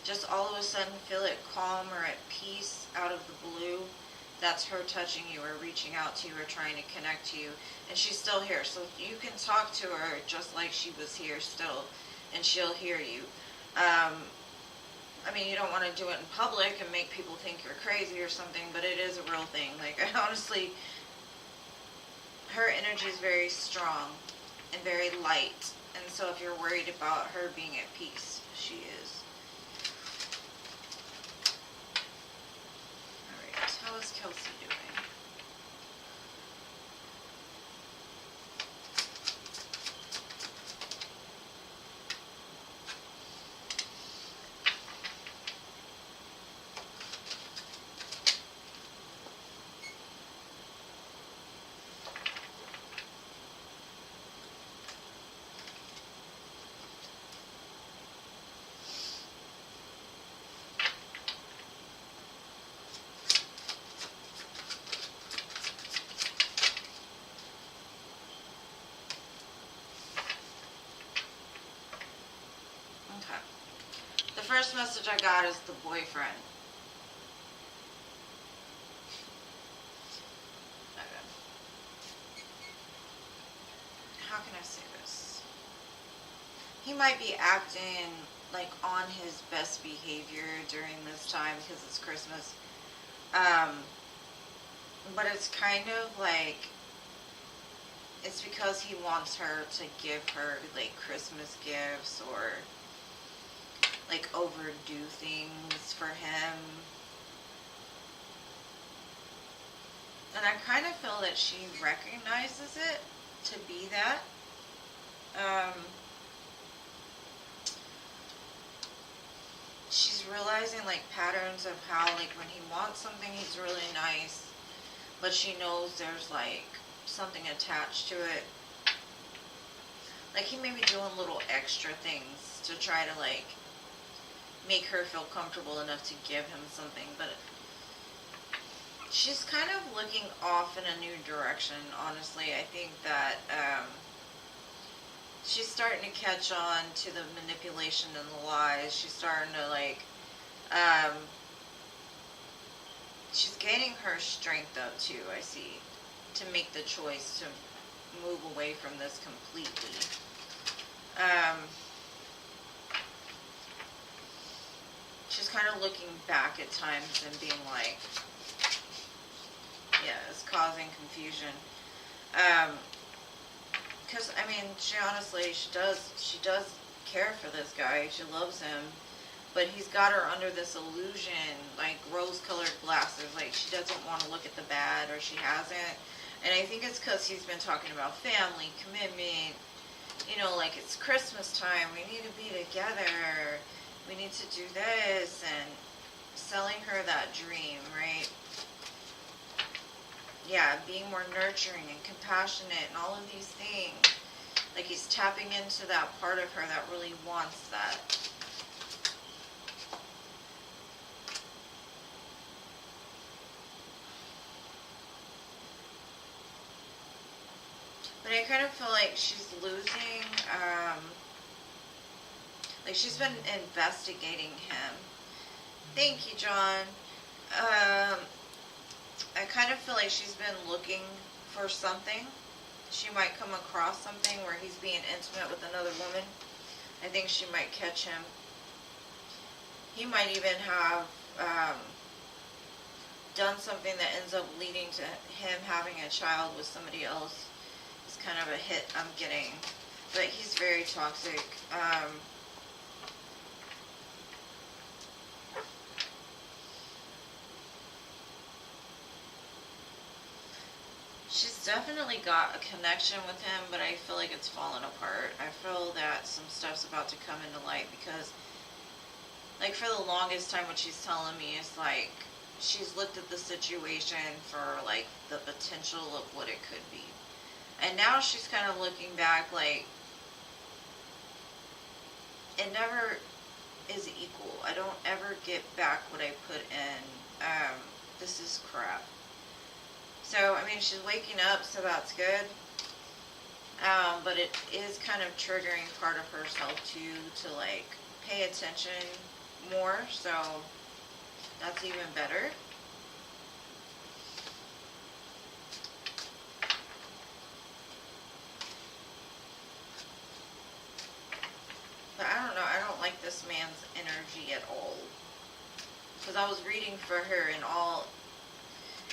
Speaker 1: just all of a sudden feel it calm or at peace out of the blue, that's her touching you or reaching out to you or trying to connect to you. And she's still here, so you can talk to her just like she was here still, and she'll hear you. I mean, you don't want to do it in public and make people think you're crazy or something, but it is a real thing. Like, honestly, her energy is very strong and very light. And so if you're worried about her being at peace, she is. How is Kelsey doing? first message I got is the boyfriend. Okay. How can I say this? He might be acting like on his best behavior during this time because it's Christmas. But it's kind of like, it's because he wants her to give her like Christmas gifts or like overdo things for him. And I kind of feel that she recognizes it to be that. She's realizing like patterns of how like when he wants something he's really nice, but she knows there's like something attached to it. Like he may be doing little extra things to try to like make her feel comfortable enough to give him something, but she's kind of looking off in a new direction, honestly. I think that she's starting to catch on to the manipulation and the lies. She's starting to like, she's gaining her strength up too, I see, to make the choice to move away from this completely. She's kind of looking back at times and being like, yeah, it's causing confusion. Because, I mean, she honestly, she does care for this guy. She loves him. But he's got her under this illusion, like rose-colored glasses. Like, she doesn't want to look at the bad, or she hasn't. And I think it's because he's been talking about family, commitment. You know, like, it's Christmas time. We need to be together. We need to do this. And selling her that dream, right? Yeah, being more nurturing and compassionate and all of these things. Like he's tapping into that part of her that really wants that. But I kind of feel like she's losing, like she's been investigating him. Thank you, John. I kind of feel like she's been looking for something. She might come across something where he's being intimate with another woman. I think she might catch him. He might even have done something that ends up leading to him having a child with somebody else. It's kind of a hit I'm getting. But he's very toxic. She's definitely got a connection with him, but I feel like it's fallen apart. I feel that some stuff's about to come into light because, like, for the longest time what she's telling me is, like, she's looked at the situation for, like, the potential of what it could be. And now she's kind of looking back, like, it never is equal. I don't ever get back what I put in. This is crap. So, I mean, she's waking up, so that's good. But it is kind of triggering part of herself, too, to, like, pay attention more. So, that's even better. But I don't know. I don't like this man's energy at all. Because I was reading for her and all...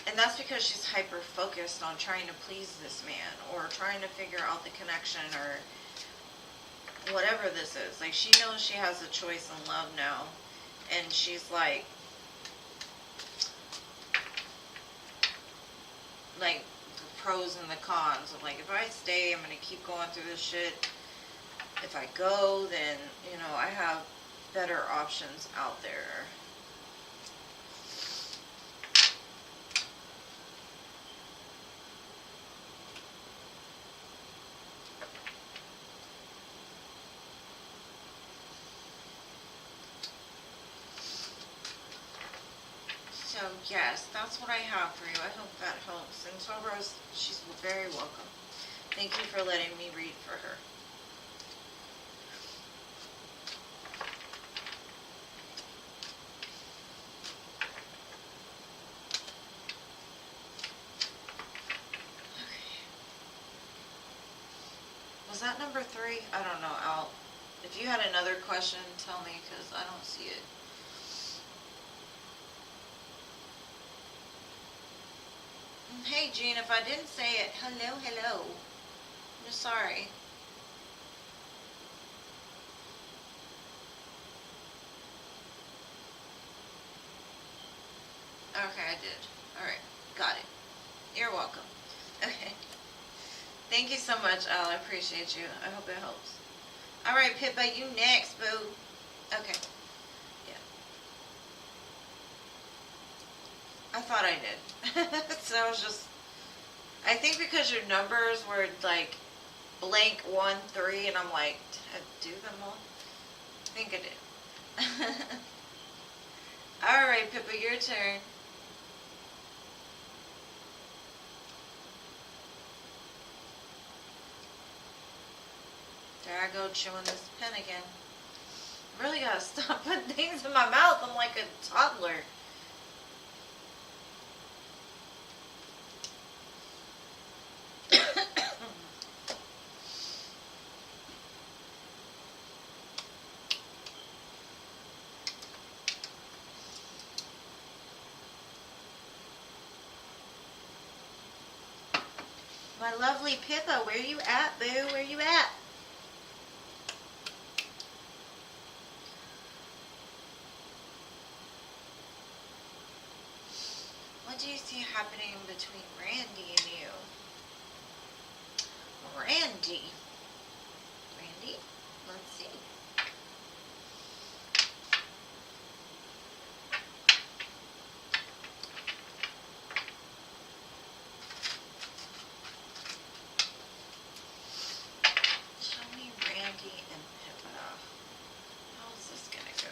Speaker 1: And that's because she's hyper-focused on trying to please this man or trying to figure out the connection or whatever this is. Like, she knows she has a choice in love now. And she's like, the pros and the cons of, like, if I stay, I'm going to keep going through this shit. If I go, then, you know, I have better options out there. So, yes, that's what I have for you. I hope that helps. And so, Rose, she's very welcome. Thank you for letting me read for her. Was that number 3? I don't know. If you had another question, tell me, because I don't see it. Hey, Jean, if I didn't say it, hello. I'm sorry. Okay, I did. Alright, got it. You're welcome. Okay. Thank you so much, Al. I appreciate you. I hope it helps. Alright, Pippa, you next, boo. Okay. Yeah. I thought I did. So I was just... I think because your numbers were like blank 1, 3, and I'm like, did I do them all? I think I did. Alright, Pippa, your turn. There I go, chewing this pen again. I really gotta stop putting things in my mouth. I'm like a toddler. My lovely Pippa, where you at, boo? Where you at? What do you see happening between Randy and you? Randy? Let's see. Show me Randy and Pippa. How's this gonna go?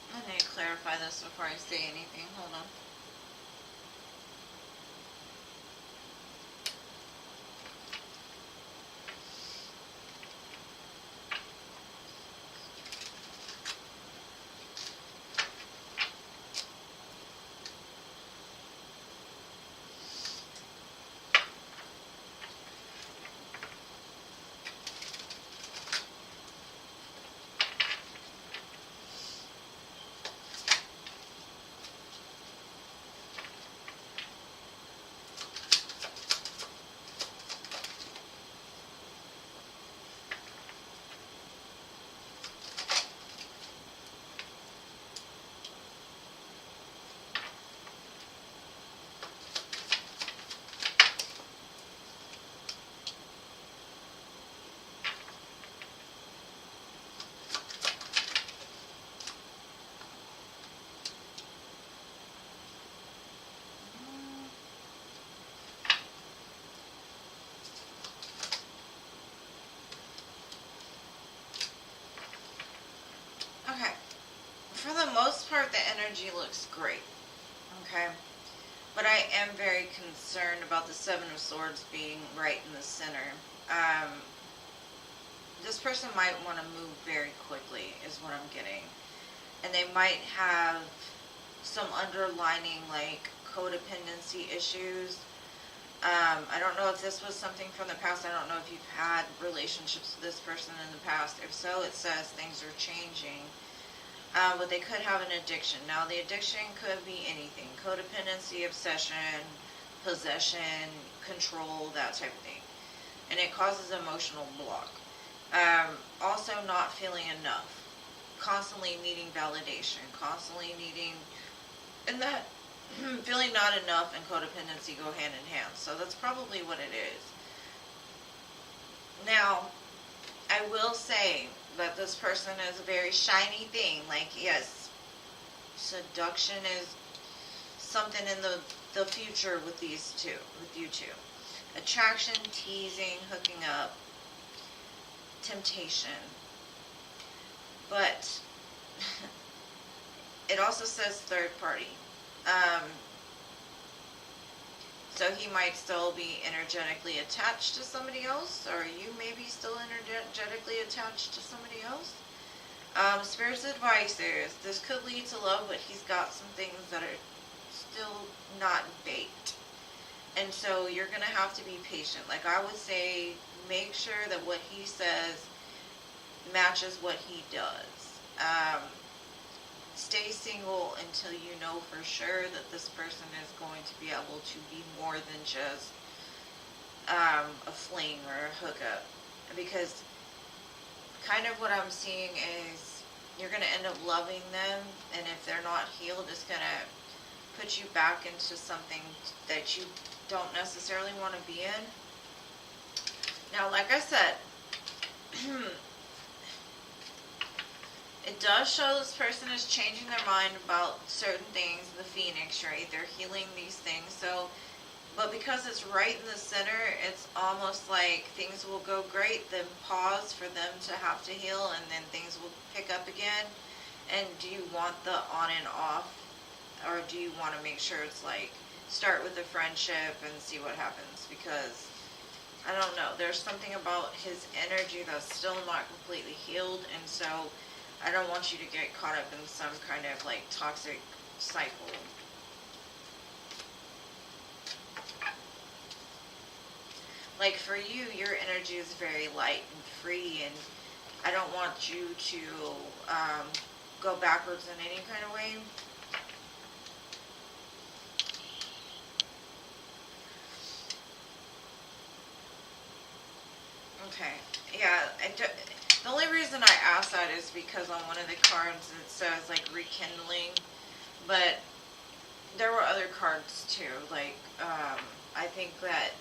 Speaker 1: I need to clarify this before I say anything. Hold on. Okay. For the most part, the energy looks great. Okay. But I am very concerned about the Seven of Swords being right in the center. This person might want to move very quickly, is what I'm getting. And they might have some underlining, like, codependency issues. I don't know if this was something from the past. I don't know if you've had relationships with this person in the past. If so, it says things are changing. But they could have an addiction. Now, the addiction could be anything. Codependency, obsession, possession, control, that type of thing. And it causes emotional block. Also, not feeling enough. Constantly needing validation. Constantly needing... And that feeling not enough and codependency go hand in hand. So that's probably what it is. Now, I will say that this person is a very shiny thing. Like, yes, seduction is something in the future with these two, with you two. Attraction, teasing, hooking up, temptation. But it also says third party. So he might still be energetically attached to somebody else, or you may be still energetically attached to somebody else. Spirit's advice is this could lead to love, but he's got some things that are still not baked. And so you're going to have to be patient. Like I would say, make sure that what he says matches what he does. Stay single until you know for sure that this person is going to be able to be more than just a fling or a hookup. Because kind of what I'm seeing is you're going to end up loving them, and if they're not healed, it's going to put you back into something that you don't necessarily want to be in. Now, like I said, it does show this person is changing their mind about certain things. The Phoenix, right? They're healing these things. So, but because it's right in the center, it's almost like things will go great, then pause for them to have to heal, and then things will pick up again. And do you want the on and off? Or do you want to make sure it's like, start with a friendship and see what happens? Because, I don't know, there's something about his energy that's still not completely healed, and so I don't want you to get caught up in some kind of like toxic cycle. Like for you, your energy is very light and free, and I don't want you to go backwards in any kind of way. Okay, yeah, the only reason I asked that is because on one of the cards it says like rekindling, but there were other cards too, like, I think that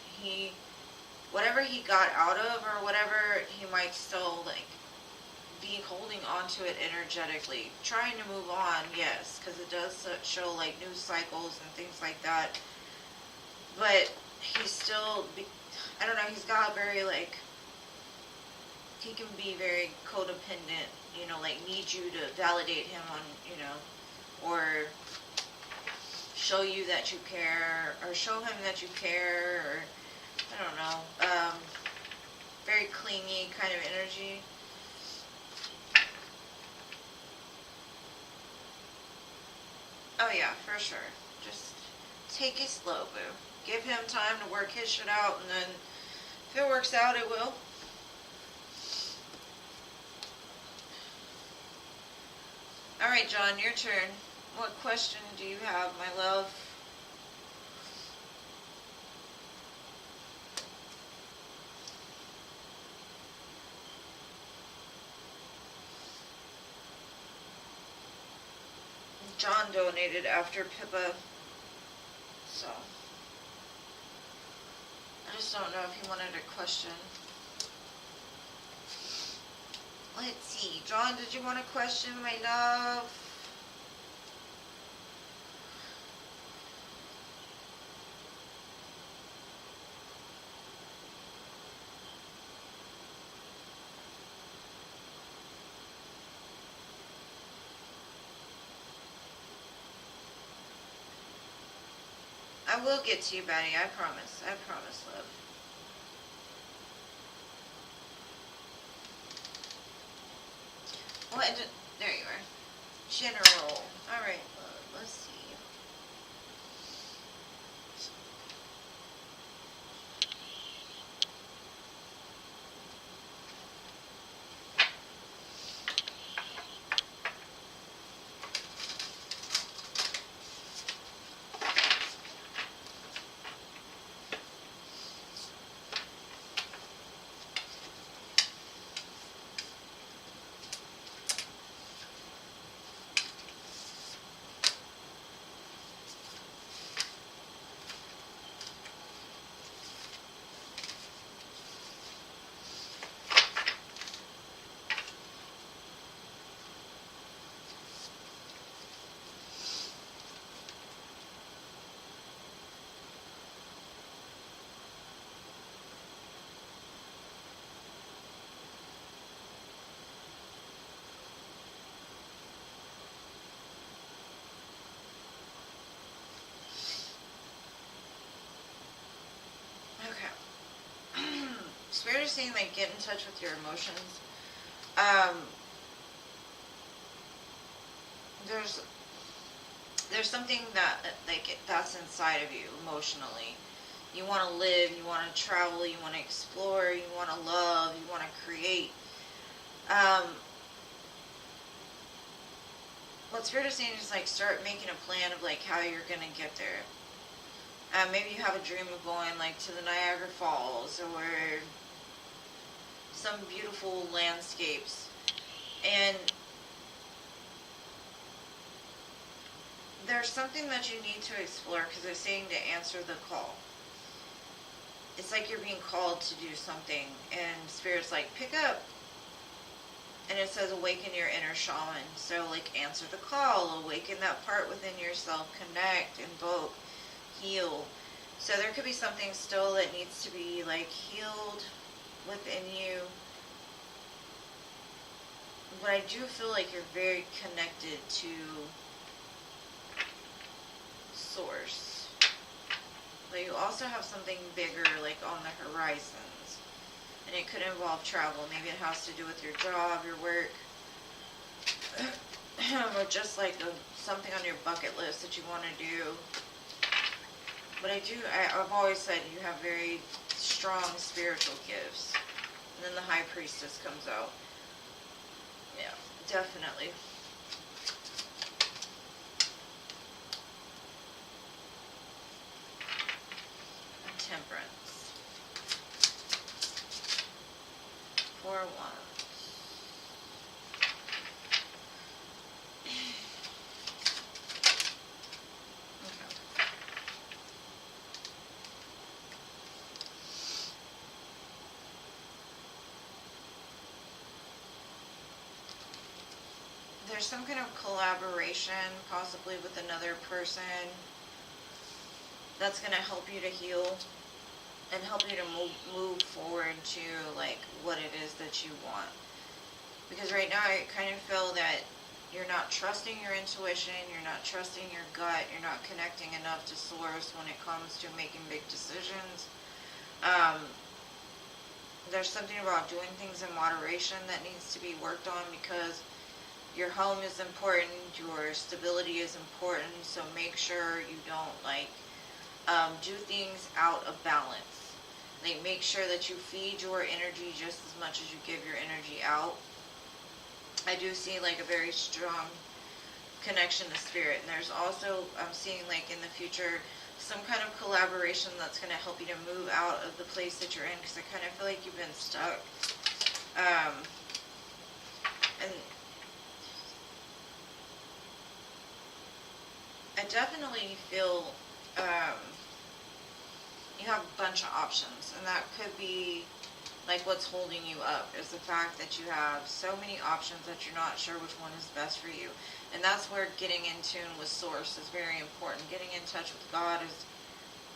Speaker 1: whatever he got out of or whatever, he might still like be holding on to it energetically, trying to move on, yes, because it does show like new cycles and things like that, but he's still, I don't know, he's got very like, he can be very codependent, you know, like need you to validate him on, you know, or show you that you care, or show him that you care, or I don't know, very clingy kind of energy. Oh yeah, for sure. Just take it slow, boo. Give him time to work his shit out, and then if it works out, it will. Alright, John, your turn. What question do you have, my love? John donated after Pippa, so I just don't know if he wanted a question. Let's see. John, did you want a question, my love? I will get to you, Betty. I promise. I promise, love. What? There you are. General. Alright, let's see. Spirit is saying, like, get in touch with your emotions. There's something that, like, that's inside of you emotionally. You want to live, you want to travel, you want to explore, you want to love, you want to create. What Spirit is saying is, like, start making a plan of, like, how you're going to get there. Maybe you have a dream of going, like, to the Niagara Falls or some beautiful landscapes. And there's something that you need to explore, because it's saying to answer the call. It's like you're being called to do something, and Spirit's like, pick up. And it says awaken your inner shaman. So, like, answer the call, awaken that part within yourself, connect, invoke, heal. So there could be something still that needs to be, like, healed within you. But I do feel like you're very connected to Source. But you also have something bigger, like, on the horizons. And it could involve travel. Maybe it has to do with your job, your work. Or just, like, something on your bucket list that you want to do. But I've always said you have very strong spiritual gifts. And then the High Priestess comes out. Yeah, definitely. Temperance. 4 wands. There's some kind of collaboration, possibly with another person, that's going to help you to heal and help you to move forward to, like, what it is that you want. Because right now I kind of feel that you're not trusting your intuition, you're not trusting your gut, you're not connecting enough to Source when it comes to making big decisions. There's something about doing things in moderation that needs to be worked on, because your home is important, your stability is important, so make sure you don't, like, do things out of balance. Like, make sure that you feed your energy just as much as you give your energy out. I do see, like, a very strong connection to Spirit. And there's also, I'm seeing, like, in the future, some kind of collaboration that's going to help you to move out of the place that you're in, because I kind of feel like you've been stuck. And I definitely feel you have a bunch of options, and that could be, like, what's holding you up is the fact that you have so many options that you're not sure which one is best for you. And that's where getting in tune with Source is very important. Getting in touch with God, is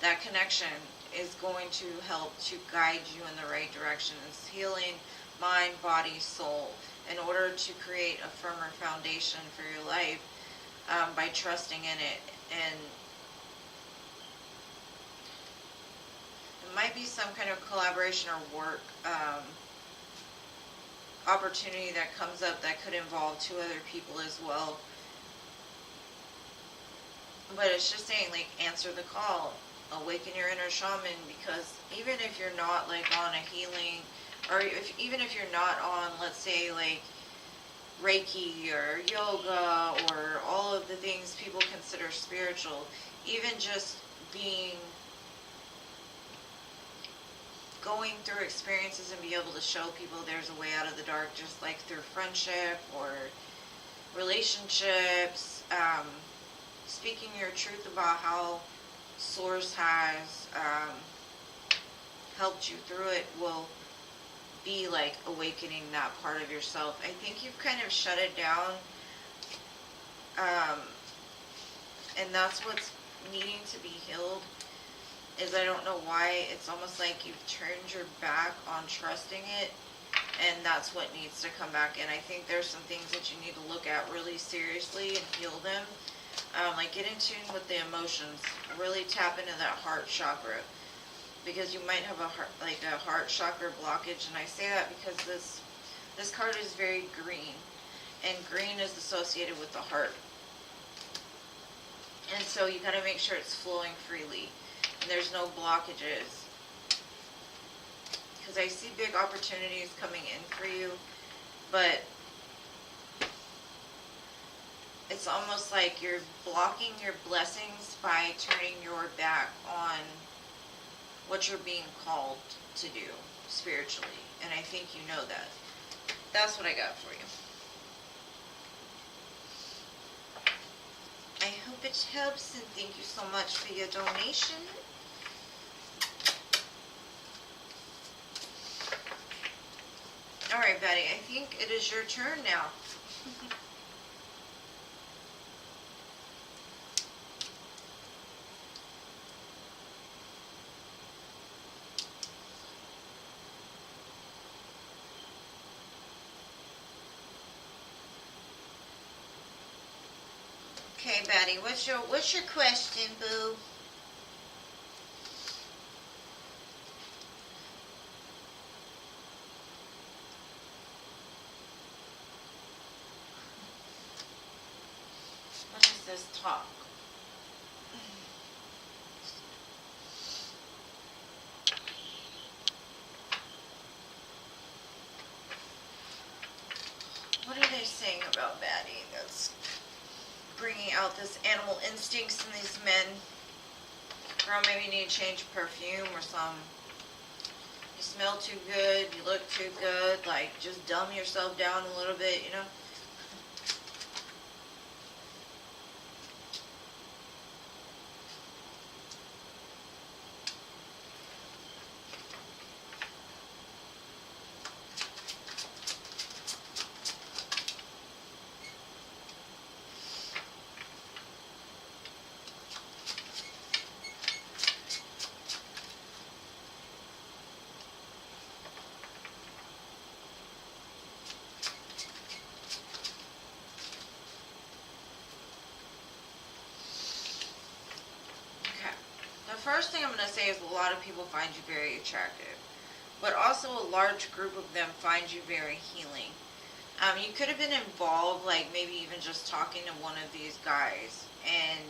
Speaker 1: that connection is going to help to guide you in the right direction. It's healing mind, body, soul, in order to create a firmer foundation for your life, by trusting in it. And it might be some kind of collaboration or work opportunity that comes up that could involve 2 other people as well. But it's just saying, like, answer the call, awaken your inner shaman, because even if you're not, like, on a healing, or even if you're not on, let's say, like, Reiki or yoga or all of the things people consider spiritual, even just going through experiences and be able to show people there's a way out of the dark, just like through friendship or relationships, speaking your truth about how Source has helped you through it will be like awakening that part of yourself. I think you've kind of shut it down, and that's what's needing to be healed. Is I don't know why it's almost like you've turned your back on trusting it, and that's what needs to come back in. I think there's some things that you need to look at really seriously and heal them. Like, get in tune with the emotions, really tap into that heart chakra. because you might have a heart, like a heart chakra blockage. And I say that because this card is very green, and green is associated with the heart. And so you got to make sure it's flowing freely and there's no blockages. Because I see big opportunities coming in for you, but it's almost like you're blocking your blessings by turning your back on what you're being called to do spiritually. And I think you know that. That's what I got for you. I hope it helps, and thank you so much for your donation. Alright, Betty, I think it is your turn now. Okay, Betty, what's your question, boo? What is this talk? What are they saying about Betty that's bringing out this animal instincts in these men? Girl, maybe you need to change perfume or something. You smell too good, you look too good, like just dumb yourself down a little bit, you know? First thing I'm going to say is a lot of people find you very attractive, but also a large group of them find you very healing. You could have been involved, like maybe even just talking to one of these guys, and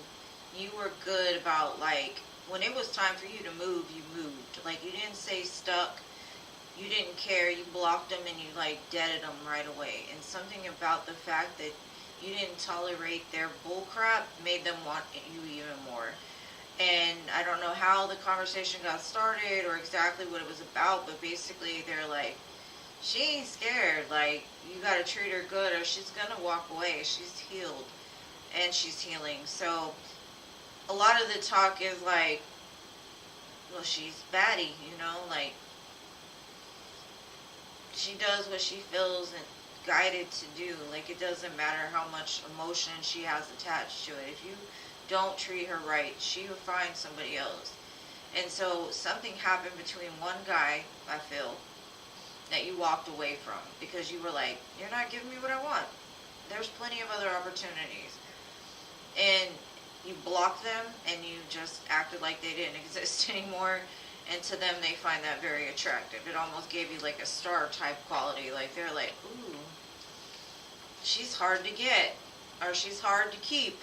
Speaker 1: you were good about, like, when it was time for you to move, you moved. Like, you didn't stay stuck, you didn't care, you blocked them and you, like, deaded them right away. And something about the fact that you didn't tolerate their bullcrap made them want you even more. And I don't know how the conversation got started or exactly what it was about, but basically they're like, she ain't scared, like, you gotta treat her good or she's gonna walk away. She's healed and she's healing. So a lot of the talk is like, well, she's batty, you know, like, she does what she feels and guided to do. Like, it doesn't matter how much emotion she has attached to it. If you don't treat her right, she will find somebody else. And so something happened between one guy, I feel, that you walked away from because you were like, you're not giving me what I want. There's plenty of other opportunities. And you blocked them and you just acted like they didn't exist anymore. And to them, they find that very attractive. It almost gave you like a star type quality. Like, they're like, ooh, she's hard to get, or she's hard to keep.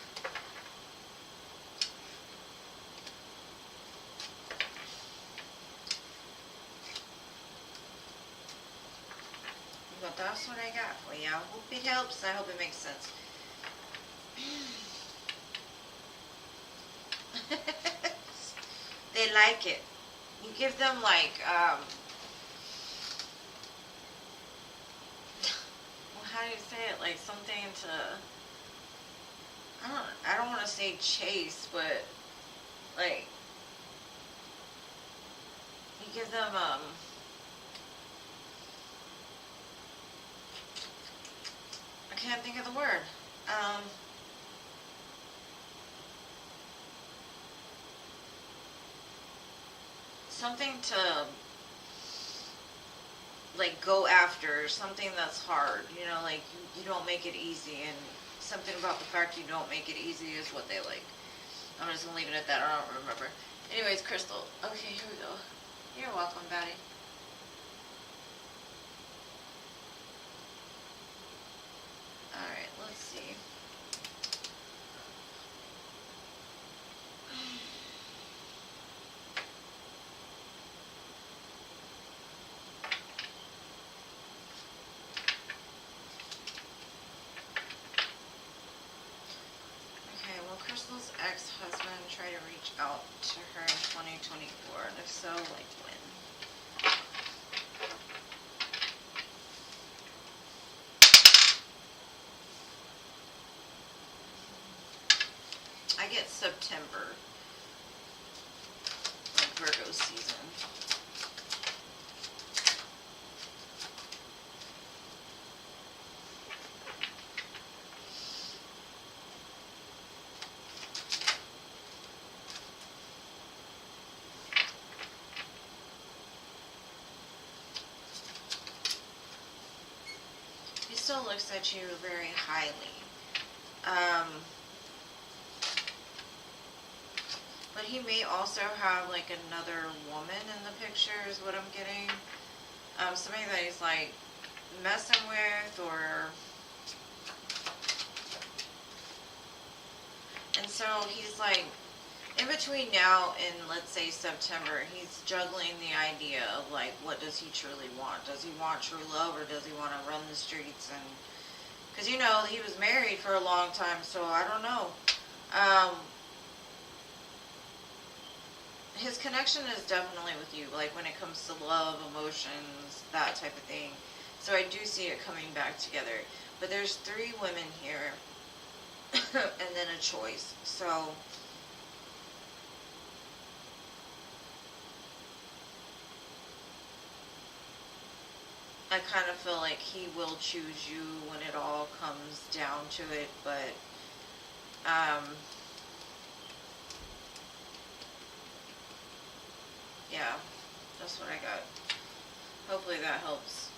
Speaker 1: But that's what I got for you. I hope it helps. I hope it makes sense. They like it. You give them like, well, how do you say it? Like something to, I don't want to say chase, but like, you give them, I can't think of the word. Something to, like, go after, something that's hard, you know, like, you don't make it easy, and something about the fact you don't make it easy is what they like. I'm just gonna leave it at that, I don't remember. Anyways, Crystal, okay, here we go. You're welcome, Betty. Alright, let's see. Okay, will Crystal's ex-husband try to reach out to her in 2024? And if so, like when? I get September, like Virgo season. He still looks at you very highly. But he may also have like another woman in the picture is what I'm getting. Somebody that he's like messing with or... And so he's like, in between now and let's say September, he's juggling the idea of like, what does he truly want? Does he want true love or does he want to run the streets? And because you know, he was married for a long time, so I don't know. His connection is definitely with you, like when it comes to love, emotions, that type of thing. So I do see it coming back together. But there's 3 women here, and then a choice. So I kind of feel like he will choose you when it all comes down to it, but yeah, that's what I got. Hopefully that helps.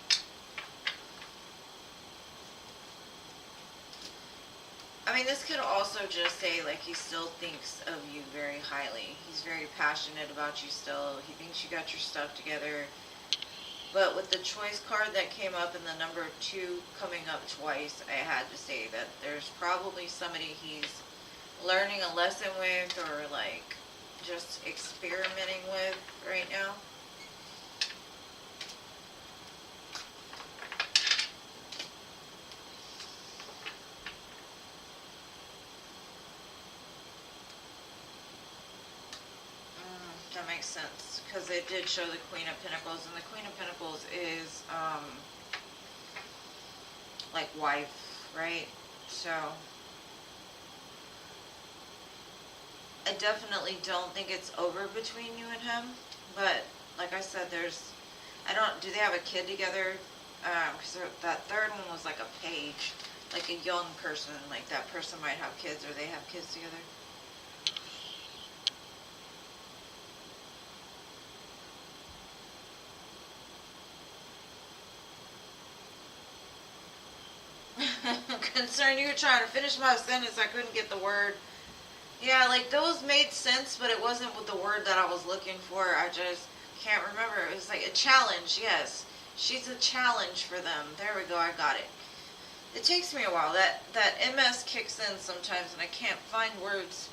Speaker 1: I mean, this could also just say, like, he still thinks of you very highly. He's very passionate about you still. He thinks you got your stuff together. But with the choice card that came up and the number 2 coming up twice, I had to say that there's probably somebody he's learning a lesson with or, like, just experimenting with right now. That makes sense, because it did show the Queen of Pentacles, and the Queen of Pentacles is, like, wife, right? So, I definitely don't think it's over between you and him, but, like I said, do they have a kid together? Because that third one was like a page, like a young person, like that person might have kids, or they have kids together. Concerned you were trying to finish my sentence, I couldn't get the word. Yeah, like those made sense, but it wasn't with the word that I was looking for. I just can't remember. It was like a challenge, yes. She's a challenge for them. There we go, I got it. It takes me a while. That MS kicks in sometimes and I can't find words.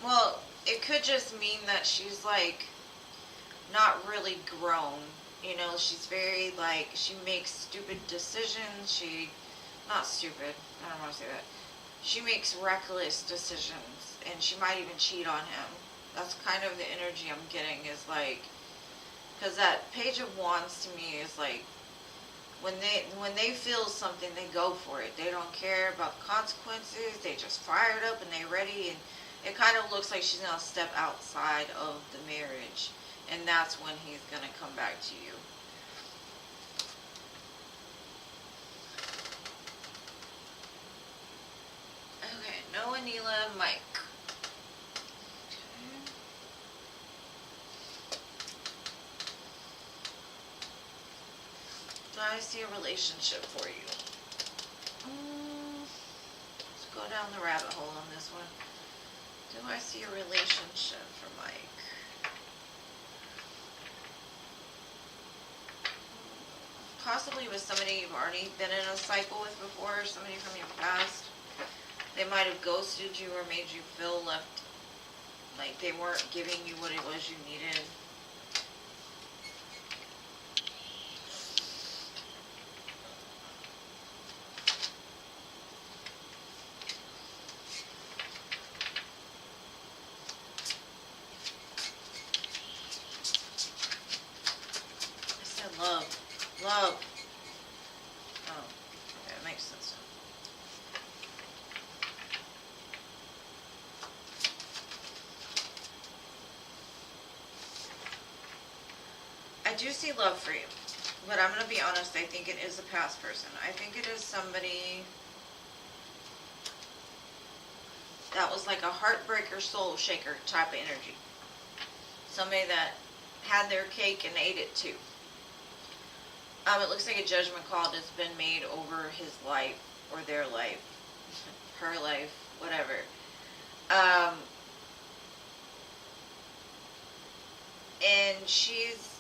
Speaker 1: Well, it could just mean that she's like not really grown. You know, she's very like, she makes stupid decisions. Not stupid, I don't want to say that. She makes reckless decisions and she might even cheat on him. That's kind of the energy I'm getting, is like, because that Page of Wands to me is like, when they feel something, they go for it. They don't care about the consequences. They just fire it up and they're ready. And it kind of looks like she's going to step outside of the marriage. And that's when he's going to come back to you. Okay, Noah, Neela, Mike. Do I see a relationship for you? down the rabbit hole on this one. Do I see a relationship for Mike? Possibly with somebody you've already been in a cycle with before, or somebody from your past. They might have ghosted you or made you feel left, like they weren't giving you what it was you needed. I said love. Love. Oh, okay, that makes sense. I do see love for you, but I'm going to be honest, I think it is a past person. I think it is somebody that was like a heartbreaker, soul shaker type of energy. Somebody that had their cake and ate it too. It looks like a judgment call has been made over his life, or their life, her life, whatever. And she's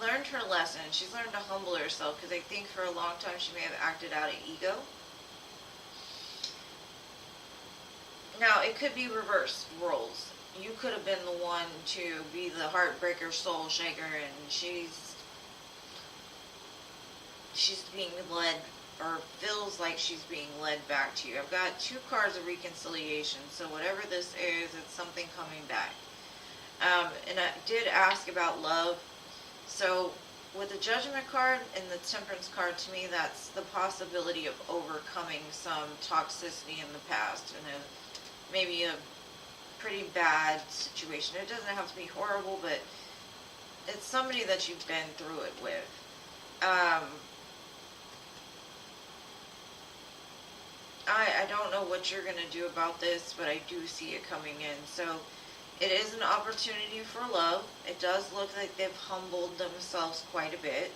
Speaker 1: learned her lesson. She's learned to humble herself, because I think for a long time she may have acted out of ego. Now, it could be reverse roles. You could have been the one to be the heartbreaker, soul shaker, and she's being led, or feels like she's being led back to you. I've got 2 cards of reconciliation, so whatever this is, it's something coming back. And I did ask about love. So with the Judgment card and the Temperance card, to me, that's the possibility of overcoming some toxicity in the past, and maybe a pretty bad situation. It doesn't have to be horrible, but it's somebody that you've been through it with. I don't know what you're going to do about this, but I do see it coming in. So it is an opportunity for love. It does look like they've humbled themselves quite a bit.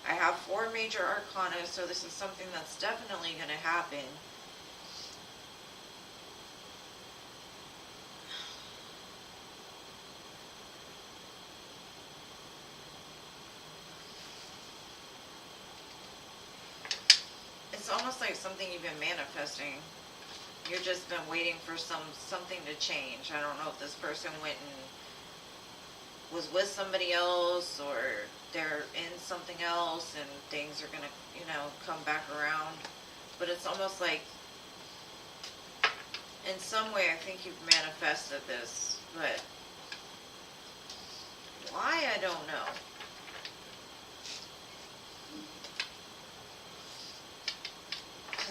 Speaker 1: I have 4 major arcana, so this is something that's definitely going to happen. It's almost like something you've been manifesting. You've just been waiting for something to change. I don't know if this person went and was with somebody else, or they're in something else and things are gonna, come back around. But it's almost like, in some way, I think you've manifested this, but why, I don't know.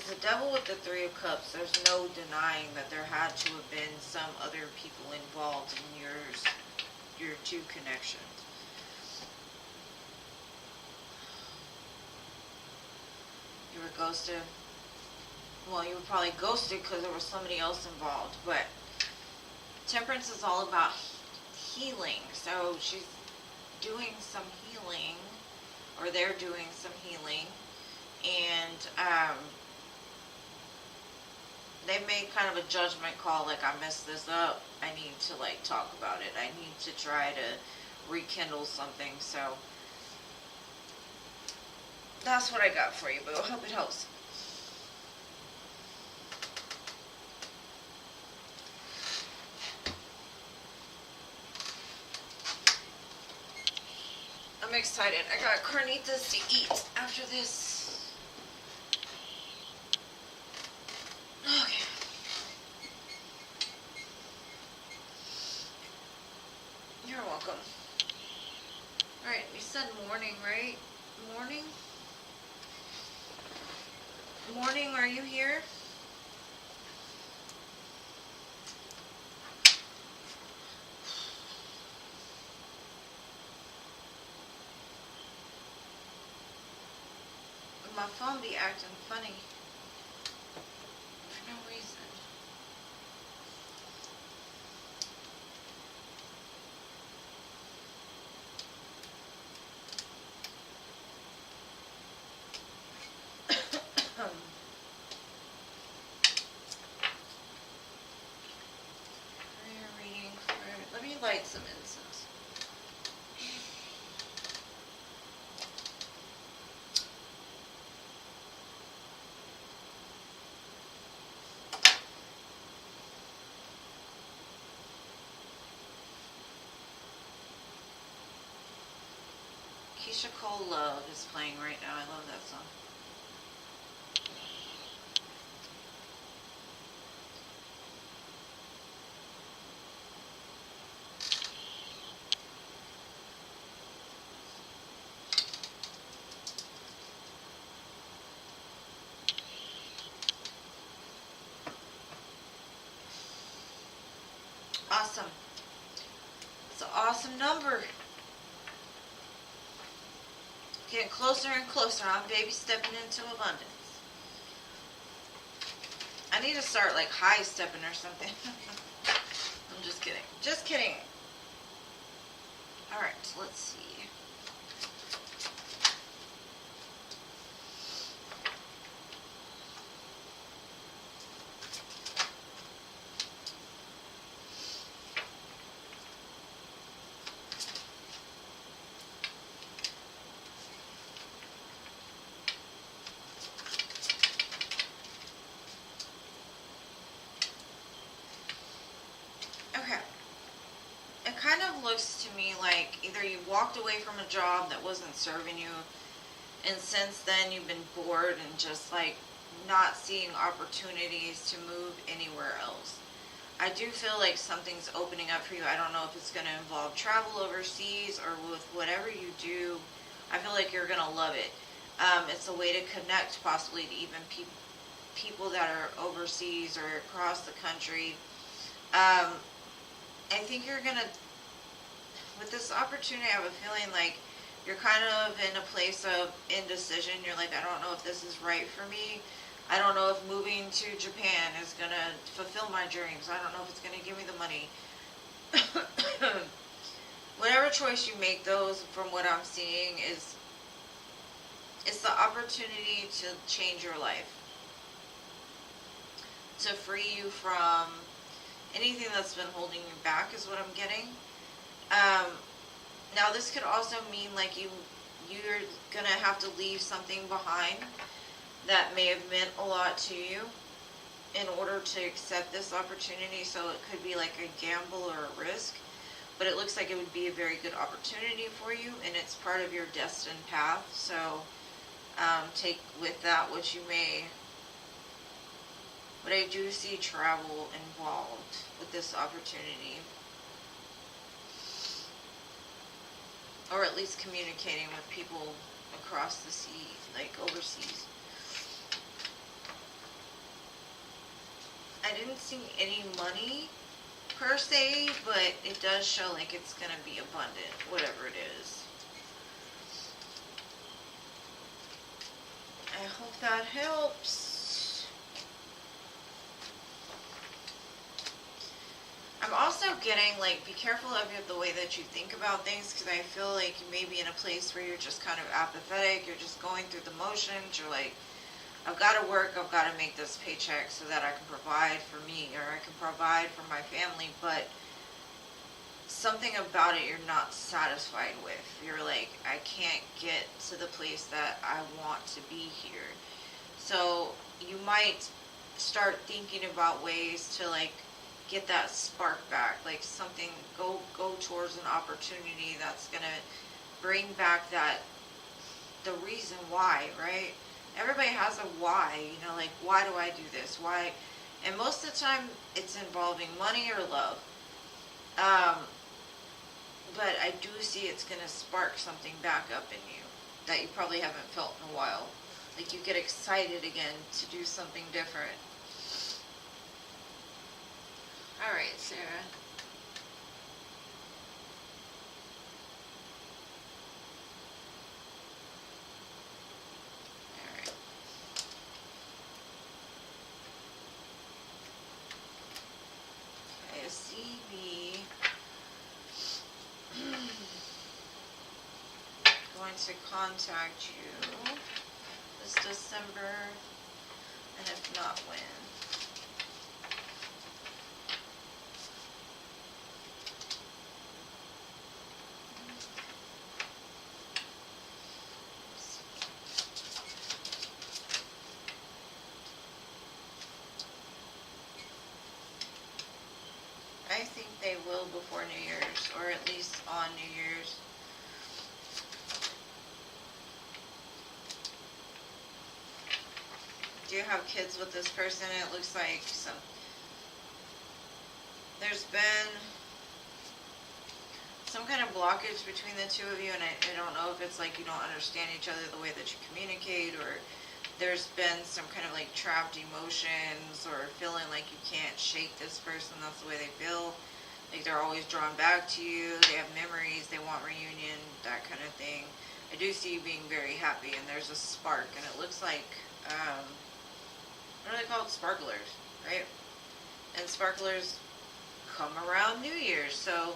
Speaker 1: The Devil with the 3 of Cups, there's no denying that there had to have been some other people involved in your 2 connections. You were ghosted. Well, you were probably ghosted because there was somebody else involved, but Temperance is all about healing. So she's doing some healing, or they're doing some healing, and they made kind of a judgment call, like, I messed this up, I need to, talk about it, I need to try to rekindle something. So that's what I got for you, boo. I hope it helps. I'm excited. I got carnitas to eat after this. Okay. You're welcome. Alright, we said morning, right? Morning? Morning, are you here? My phone be acting funny. For no reason. light some incense. Keisha Cole Love is playing right now. I love that song. Awesome. It's an awesome number. Getting closer and closer. I'm baby stepping into abundance. I need to start like high stepping or something. I'm just kidding. Just kidding. Alright, let's see. Okay. It kind of looks to me like either you walked away from a job that wasn't serving you, and since then you've been bored and just like not seeing opportunities to move anywhere else. I do feel like something's opening up for you. I don't know if it's going to involve travel overseas or with whatever you do. I feel like you're going to love it. It's a way to connect possibly to even people that are overseas or across the country. I think you're going to, with this opportunity, I have a feeling like you're kind of in a place of indecision. You're like, I don't know if this is right for me. I don't know if moving to Japan is going to fulfill my dreams. I don't know if it's going to give me the money. Whatever choice you make, those, from what I'm seeing, it's the opportunity to change your life. To free you from anything that's been holding you back is what I'm getting. Now this could also mean like you're gonna have to leave something behind that may have meant a lot to you in order to accept this opportunity. So it could be like a gamble or a risk, but it looks like it would be a very good opportunity for you, and it's part of your destined path. So take with that what you may. But I do see travel involved with this opportunity. Or at least communicating with people across the sea, like overseas. I didn't see any money per se, but it does show like it's going to be abundant, whatever it is. I hope that helps. I'm also getting, like, be careful of the way that you think about things, because I feel like you may be in a place where you're just kind of apathetic, you're just going through the motions, you're like, I've got to work, I've got to make this paycheck so that I can provide for me, or I can provide for my family, but something about it you're not satisfied with. You're like, I can't get to the place that I want to be here. So you might start thinking about ways to, like, get that spark back, like something, go towards an opportunity that's gonna bring back that, the reason why, right? Everybody has a why, you know, like, why do I do this? Why? And most of the time it's involving money or love. But I do see it's gonna spark something back up in you that you probably haven't felt in a while. Like you get excited again to do something different. All right, Sarah. All right. Okay, a CB. Going to contact you this December, and if not, when? I think they will before New Year's, or at least on New Year's. Do you have kids with this person? It looks like there's been some kind of blockage between the two of you, and I don't know if it's like you don't understand each other the way that you communicate, or there's been some kind of like trapped emotions, or feeling like you can't shake this person. That's the way they feel. Like they're always drawn back to you. They have memories. They want reunion, that kind of thing. I do see you being very happy, and there's a spark, and it looks like, what are they called? Sparklers, right? And sparklers come around New Year's, so,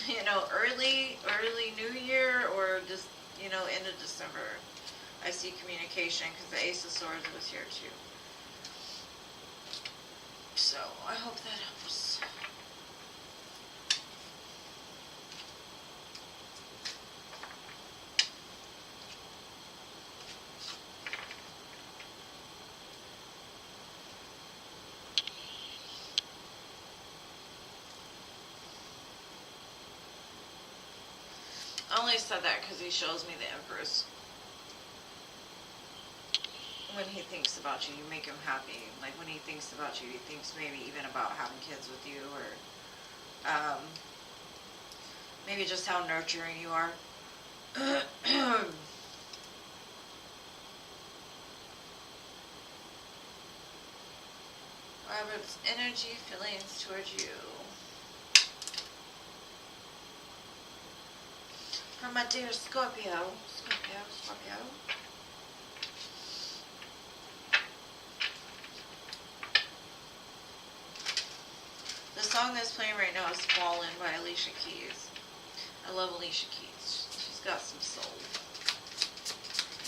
Speaker 1: you know, early New Year, or just, you know, end of December. I see communication, because the Ace of Swords was here too. So, I hope that helps. I only said that because he shows me the Empress. When he thinks about you, you make him happy. Like when he thinks about you, he thinks maybe even about having kids with you, or maybe just how nurturing you are. Robert's energy, feelings towards you. From my dear Scorpio. Scorpio. The song that's playing right now is Fallen by Alicia Keys. I love Alicia Keys. She's got some soul.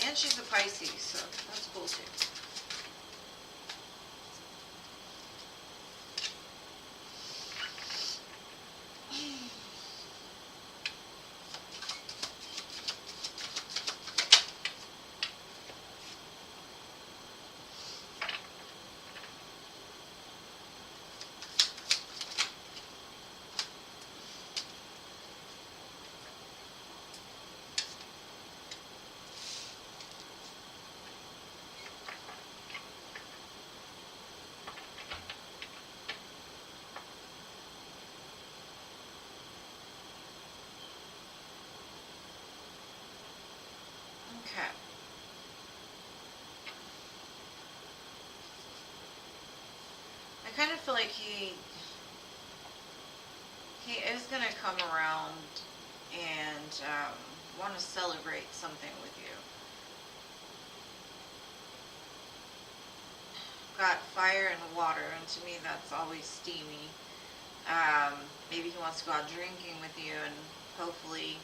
Speaker 1: And she's a Pisces, so that's cool too. Okay. I kind of feel like he is going to come around and want to celebrate something with you. Got fire and water, and to me that's always steamy. Maybe he wants to go out drinking with you and hopefully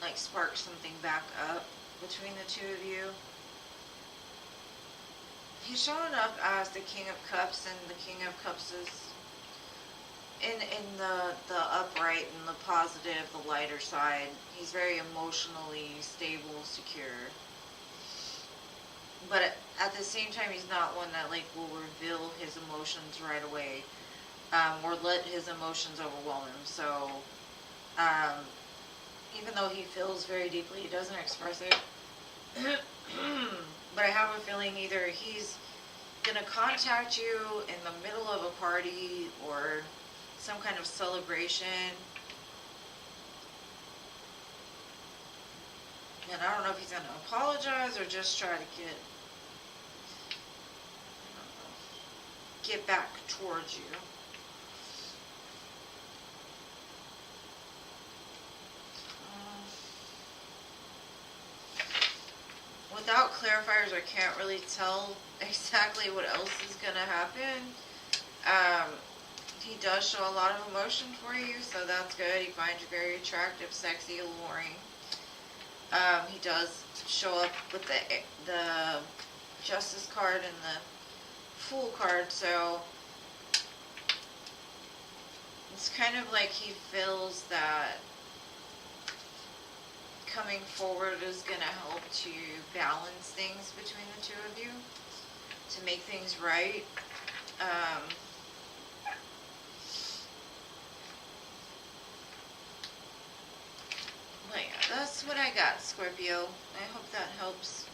Speaker 1: like spark something back up between the two of you. He's showing up as the King of Cups, and the King of Cups is in the upright and the positive, the lighter side. He's very emotionally stable, secure. But at the same time, he's not one that like will reveal his emotions right away, or let his emotions overwhelm him. So, even though he feels very deeply, he doesn't express it. But I have a feeling either he's gonna contact you in the middle of a party or some kind of celebration. And I don't know if he's gonna apologize or just try to get back towards you. Without clarifiers, I can't really tell exactly what else is going to happen. He does show a lot of emotion for you, so that's good. He finds you very attractive, sexy, alluring. He does show up with the Justice card and the Fool card, so it's kind of like he feels that coming forward is going to help to balance things between the two of you, to make things right. That's what I got, Scorpio. I hope that helps.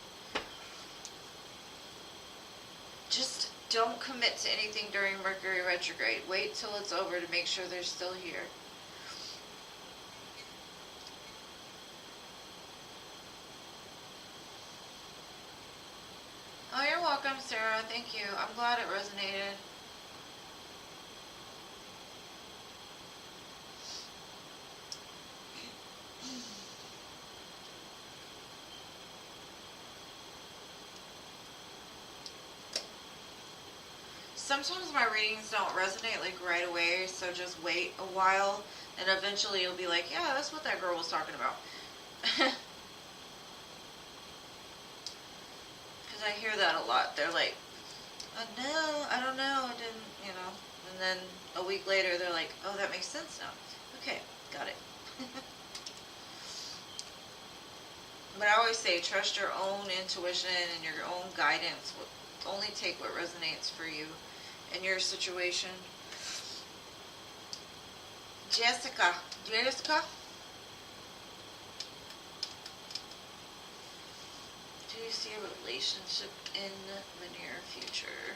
Speaker 1: Just don't commit to anything during Mercury retrograde. Wait till it's over to make sure they're still here. Oh, you're welcome, Sarah. Thank you. I'm glad it resonated. Sometimes my readings don't resonate like right away, so just wait a while and eventually you'll be like, yeah, that's what that girl was talking about. Because I hear that a lot. They're like, no, I don't know, I didn't, you know. And then a week later they're like, oh, that makes sense now. Okay, got it. But I always say, trust your own intuition and your own guidance. Only take what resonates for you in your situation. Jessica. Jessica? Do you see a relationship in the near future?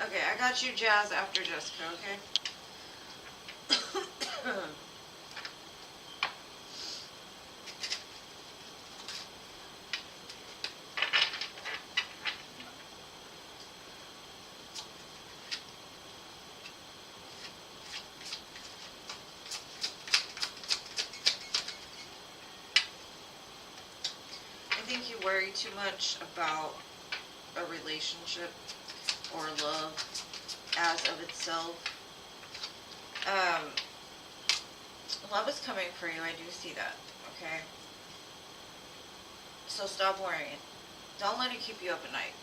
Speaker 1: Okay, I got you, Jazz, after Jessica, okay? I think you worry too much about a relationship or love as of itself. Love is coming for you. I do see that. Okay? So stop worrying. Don't let it keep you up at night.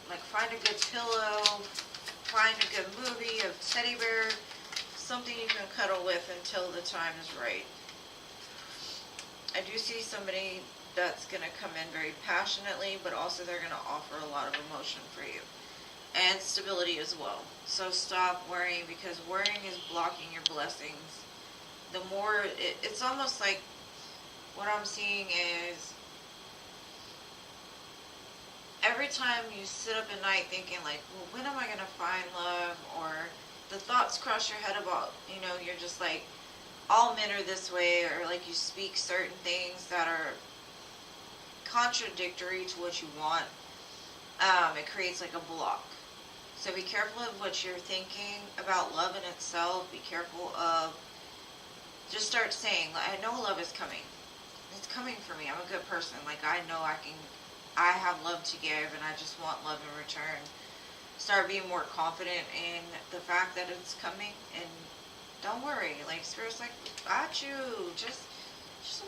Speaker 1: Like, find a good pillow, find a good movie, a teddy bear, something you can cuddle with until the time is right. I do see somebody that's going to come in very passionately, but also they're going to offer a lot of emotion for you. And stability as well. So stop worrying, because worrying is blocking your blessings. The more, it's almost like, what I'm seeing is, every time you sit up at night thinking like, well, when am I going to find love? Or the thoughts cross your head about, you know, you're just like, all men are this way, or like you speak certain things that are contradictory to what you want. It creates like a block. So be careful of what you're thinking about love in itself. Be careful of, just start saying, I know love is coming. It's coming for me. I'm a good person. Like, I know I have love to give, and I just want love in return. Start being more confident in the fact that it's coming, and don't worry. Like, Spirit's like, got you. Just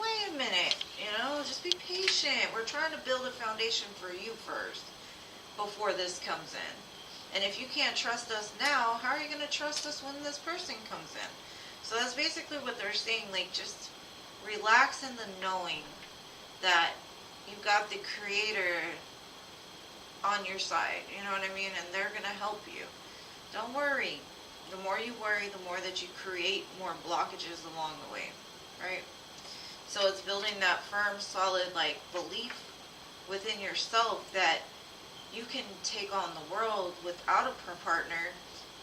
Speaker 1: wait a minute, you know, just be patient. We're trying to build a foundation for you first before this comes in. And if you can't trust us now, how are you going to trust us when this person comes in? So that's basically what they're saying. Like, just relax in the knowing that you've got the Creator on your side, you know what I mean? And they're going to help you. Don't worry. The more you worry, the more that you create more blockages along the way, right? So it's building that firm, solid, like, belief within yourself that you can take on the world without a partner,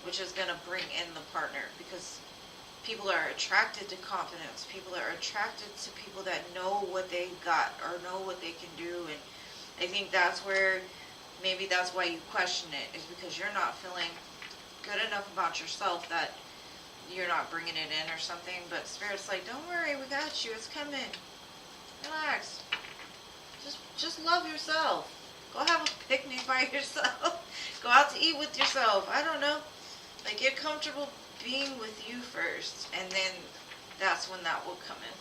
Speaker 1: which is going to bring in the partner, because people are attracted to confidence. People are attracted to people that know what they got or know what they can do. And I think that's where, maybe that's why you question it, is because you're not feeling good enough about yourself that you're not bringing it in or something. But Spirit's like, don't worry, we got you. It's coming. Relax. Just love yourself. Go have a picnic by yourself. Go out to eat with yourself. I don't know. Like, get comfortable being with you first, and then that's when that will come in.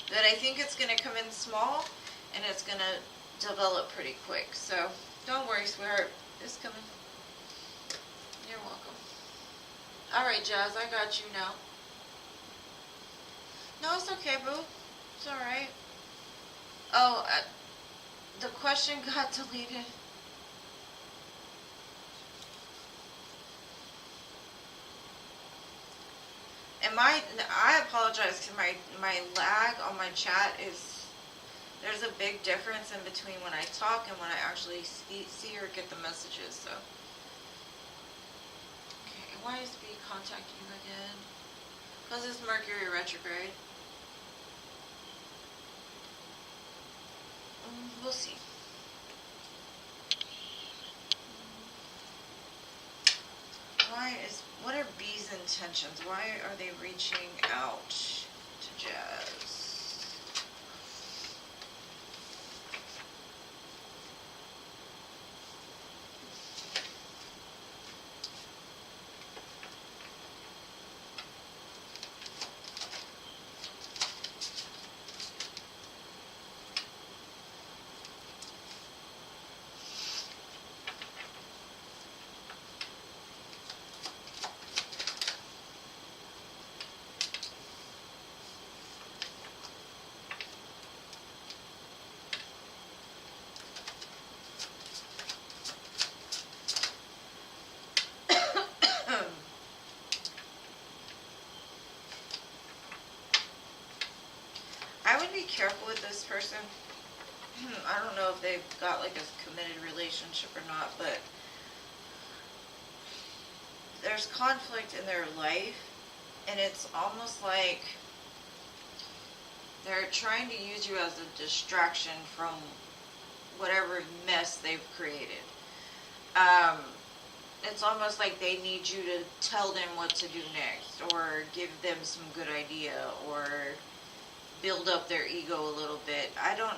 Speaker 1: But I think it's going to come in small, and it's going to develop pretty quick. So don't worry, sweetheart. It's coming. You're welcome. Alright, Jazz, I got you now. No, it's okay, boo. It's alright. Oh, the question got deleted. And I apologize because my lag on my chat is There's a big difference in between when I talk and when I actually see or get the messages, so. Okay, why is B contacting you again? Because it's Mercury retrograde. We'll see. What are B's intentions? Why are they reaching out to Jazz? I would be careful with this person. I don't know if they've got like a committed relationship or not, but there's conflict in their life, and it's almost like they're trying to use you as a distraction from whatever mess they've created. It's almost like they need you to tell them what to do next, or give them some good idea, or build up their ego a little bit. I don't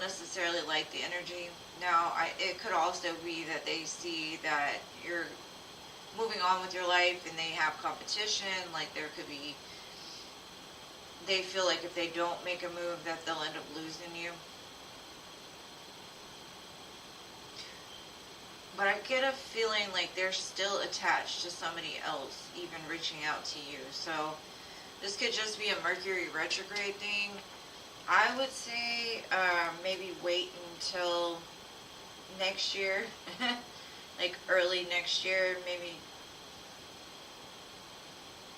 Speaker 1: necessarily like the energy. Now, it could also be that they see that you're moving on with your life and they have competition. Like, there could be, they feel like if they don't make a move that they'll end up losing you. But I get a feeling like they're still attached to somebody else, even reaching out to you. So this could just be a Mercury retrograde thing. I would say maybe wait until next year, like early next year, maybe.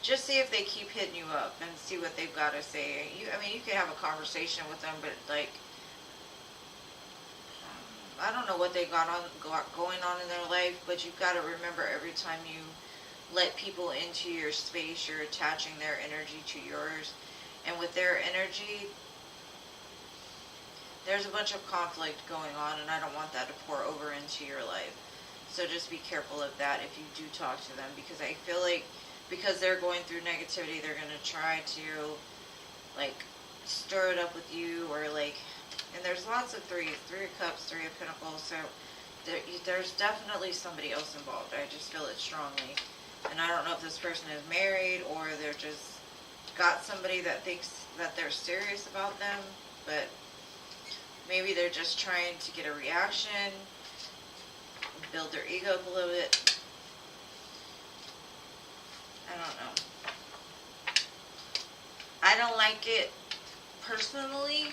Speaker 1: Just see if they keep hitting you up and see what they've got to say. I mean, you could have a conversation with them, but like, I don't know what they got going on in their life, but you've got to remember every time you let people into your space, you're attaching their energy to yours. And with their energy, there's a bunch of conflict going on, and I don't want that to pour over into your life. So just be careful of that if you do talk to them, because I feel like because they're going through negativity, they're going to try to, like, stir it up with you, or like, and there's lots of threes, 3 of Cups, 3 of Pentacles, so there's definitely somebody else involved. I just feel it strongly. And I don't know if this person is married, or they're just got somebody that thinks that they're serious about them, but maybe they're just trying to get a reaction, build their ego up a little bit. I don't know. I don't like it personally,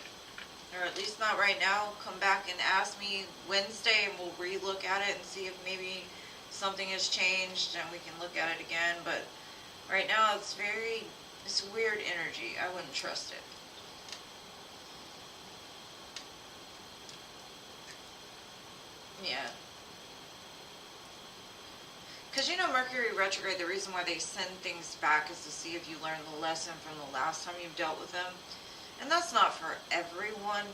Speaker 1: or at least not right now. Come back and ask me Wednesday, and we'll re-look at it and see if maybe something has changed and we can look at it again. But right now it's weird energy. I wouldn't trust it. Yeah. Because, you know, Mercury retrograde, the reason why they send things back is to see if you learned the lesson from the last time you've dealt with them. And that's not for everyone,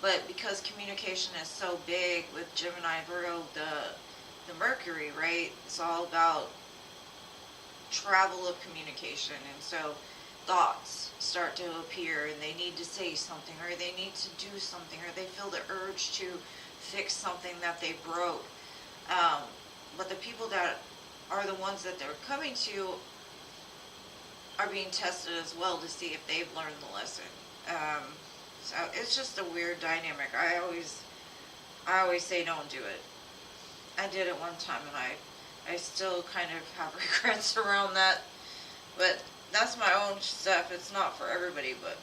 Speaker 1: but because communication is so big with Gemini, Virgo, the Mercury, right? It's all about travel of communication. And so thoughts start to appear, and they need to say something, or they need to do something, or they feel the urge to fix something that they broke. But the people that are the ones that they're coming to are being tested as well to see if they've learned the lesson. So it's just a weird dynamic. I always say don't do it. I did it one time, and I still kind of have regrets around that. But that's my own stuff. It's not for everybody, but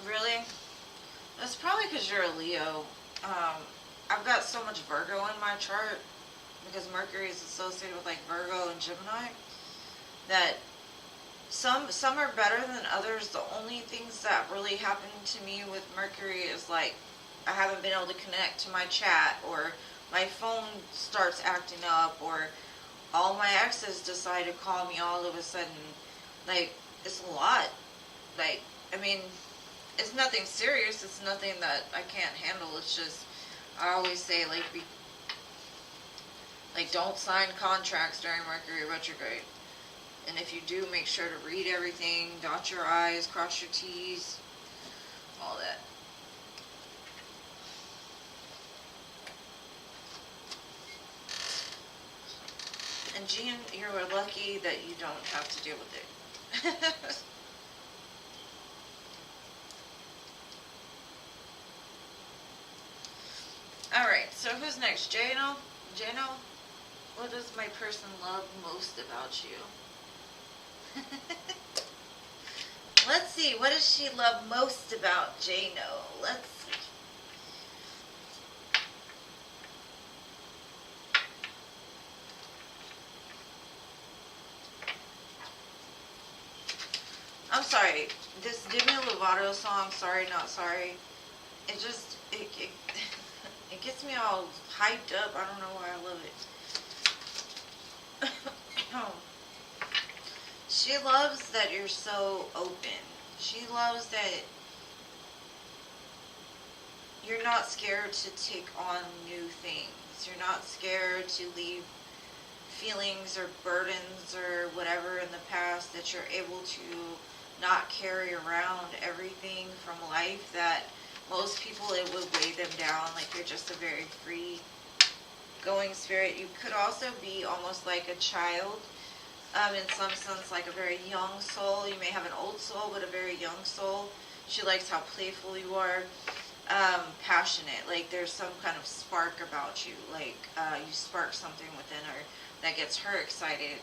Speaker 1: really, that's probably because you're a Leo. I've got so much Virgo in my chart because Mercury is associated with like Virgo and Gemini, that some are better than others. The only things that really happen to me with Mercury is like I haven't been able to connect to my chat, or my phone starts acting up, or all my exes decide to call me all of a sudden. Like, it's a lot. Like, I mean, it's nothing serious. It's nothing that I can't handle. It's just, I always say, like, don't sign contracts during Mercury retrograde. And if you do, make sure to read everything, dot your I's, cross your T's, all that. And Jean, you're lucky that you don't have to deal with it. Alright, so who's next? Jano? Jano? What does my person love most about you? Let's see, what does she love most about Jano? Let's see. I'm sorry, this Demi Lovato song, Sorry Not Sorry, it just, it gets me all hyped up. I don't know why I love it. She loves that you're so open. She loves that you're not scared to take on new things. You're not scared to leave feelings or burdens or whatever in the past, that you're able to not carry around everything from life that most people, it would weigh them down. Like, you're just a very free going spirit. You could also be almost like a child, in some sense, like a very young soul. You may have an old soul, but a very young soul. She likes how playful you are, passionate. Like, there's some kind of spark about you. Like, you spark something within her that gets her excited,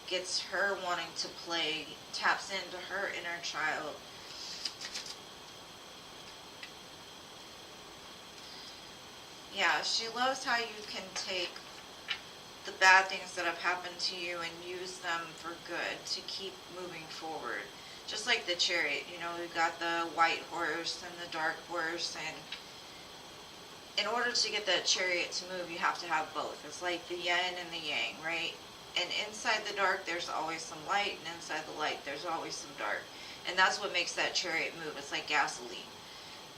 Speaker 1: gets her wanting to play, taps into her inner child. Yeah, she loves how you can take the bad things that have happened to you and use them for good to keep moving forward. Just like the Chariot, you know, we've got the white horse and the dark horse, and in order to get that Chariot to move, you have to have both. It's like the yin and the yang, right? And inside the dark, there's always some light, and inside the light, there's always some dark. And that's what makes that Chariot move. It's like gasoline.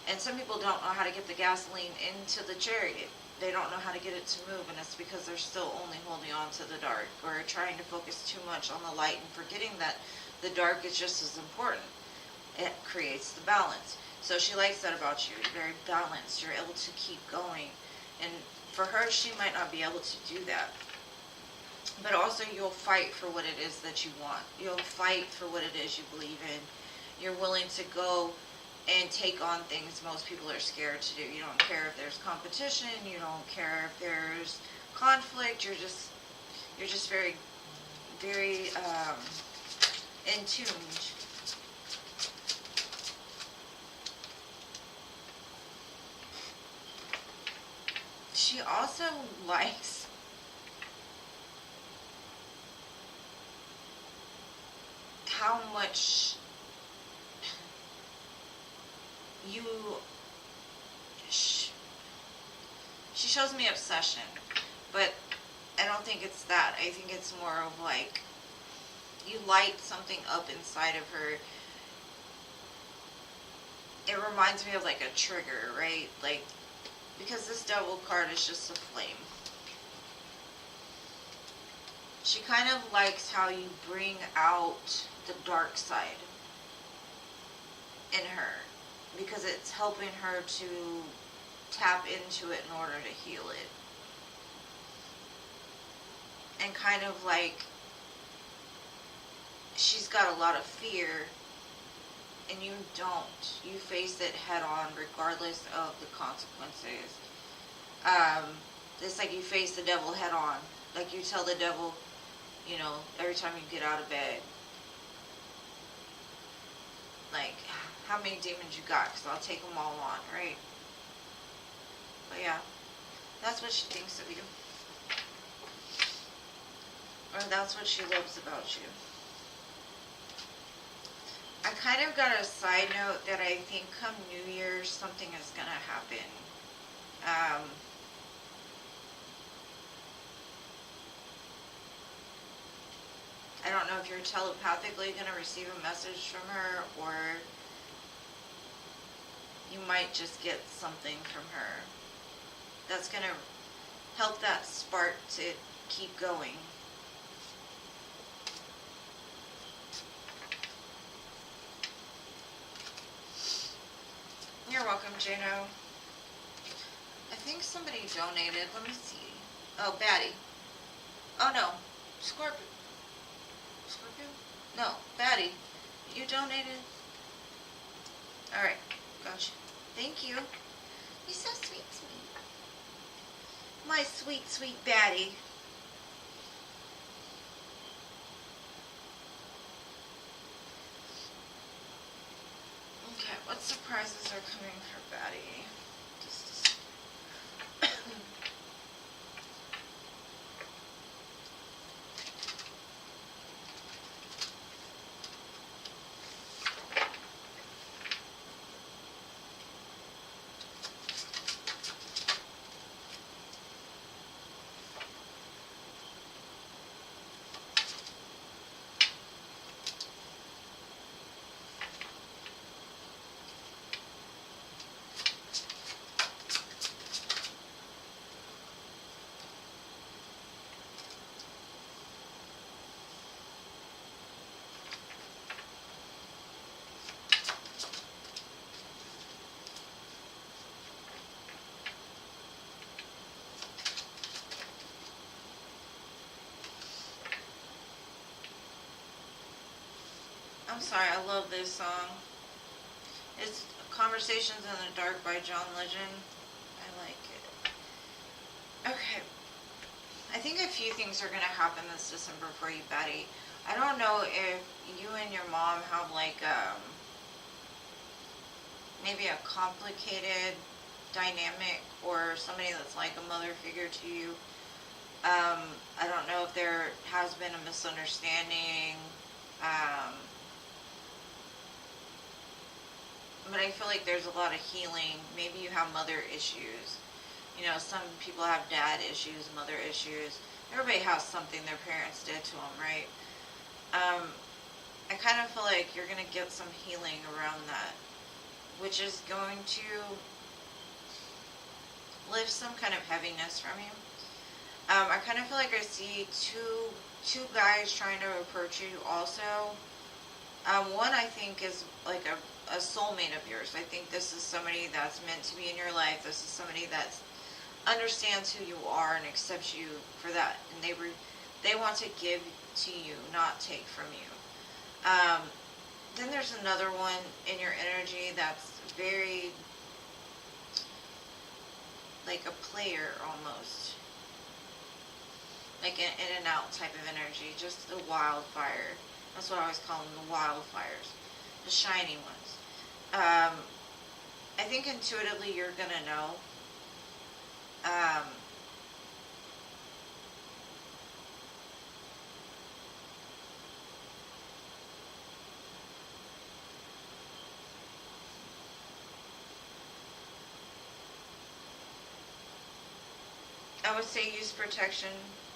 Speaker 1: And some people don't know how to get the gasoline into the Chariot. They don't know how to get it to move, and it's because they're still only holding on to the dark, or trying to focus too much on the light and forgetting that the dark is just as important. It creates the balance. So she likes that about you. You're very balanced. You're able to keep going. And for her, she might not be able to do that. But also, you'll fight for what it is that you want. You'll fight for what it is you believe in. You're willing to go and take on things most people are scared to do. You don't care if there's competition. You don't care if there's conflict. You're just very, very in tune. She also likes how much she shows me obsession, but I don't think it's that. I think it's more of like you light something up inside of her. It reminds me of like a trigger, right? Like, because this Devil card is just a flame. She kind of likes how you bring out the dark side in her, because it's helping her to tap into it in order to heal it. And kind of like she's got a lot of fear, and you don't. You face it head on regardless of the consequences. It's like you face the devil head on. Like you tell the devil, you know, every time you get out of bed, like, how many demons you got, because I'll take them all on, right? But yeah, that's what she thinks of you. Or that's what she loves about you. I kind of got a side note that I think come New Year's something is going to happen. I don't know if you're telepathically going to receive a message from her, or you might just get something from her that's going to help that spark to keep going. You're welcome, Jano. I think somebody donated. Let me see. Oh, Batty. Oh, no. Scorpio. Scorpio? No, Batty. You donated? Alright. Gotcha. Thank you. You're so sweet to me. My sweet, sweet Batty. Okay, what surprises are coming for Batty? I'm sorry, I love this song. It's Conversations in the Dark by John Legend. I like it. Okay. I think a few things are going to happen this December for you, Betty. I don't know if you and your mom have like maybe a complicated dynamic, or somebody that's like a mother figure to you. I don't know if there has been a misunderstanding. But I feel like there's a lot of healing. Maybe you have mother issues. You know, some people have dad issues, mother issues. Everybody has something their parents did to them, right? I kind of feel like you're going to get some healing around that, which is going to lift some kind of heaviness from you. I kind of feel like I see two guys trying to approach you also. One I think is like a soulmate of yours. I think this is somebody that's meant to be in your life. This is somebody that understands who you are and accepts you for that. And they want to give to you, not take from you. Then there's another one in your energy that's very like a player almost. Like an in and out type of energy. Just a wildfire. That's what I always call them, the wildfires. The shiny ones. I think intuitively you're going to know. I would say use protection.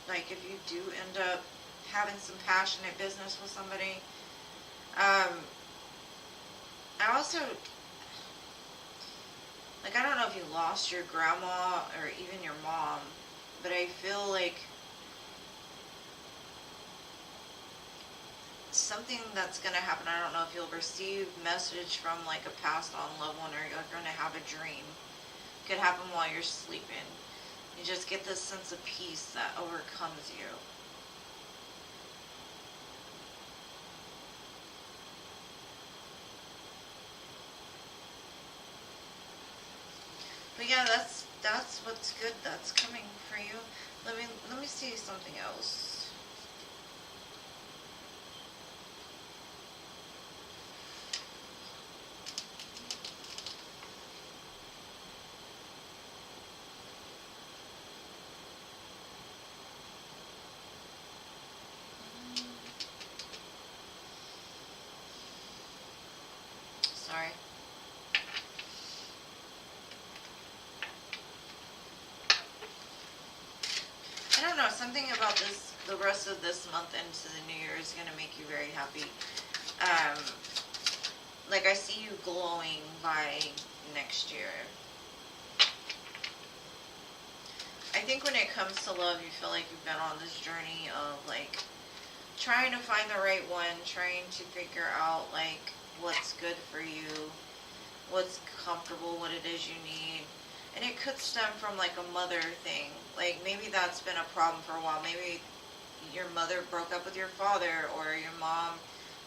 Speaker 1: Like if you do end up having some passionate business with somebody. I also, like, I don't know if you lost your grandma or even your mom, but I feel like something that's going to happen. I don't know if you'll receive message from like a passed on loved one, or you're going to have a dream. It could happen while you're sleeping. You just get this sense of peace that overcomes you. But yeah, that's what's good. That's coming for you. Let me see something else. I don't know, something about this, the rest of this month into the new year is going to make you very happy. Like I see you glowing by next year. I think when it comes to love, you feel like you've been on this journey of like trying to find the right one, trying to figure out like what's good for you, what's comfortable, what it is you need. And it could stem from like a mother thing. Like maybe that's been a problem for a while. Maybe your mother broke up with your father, or your mom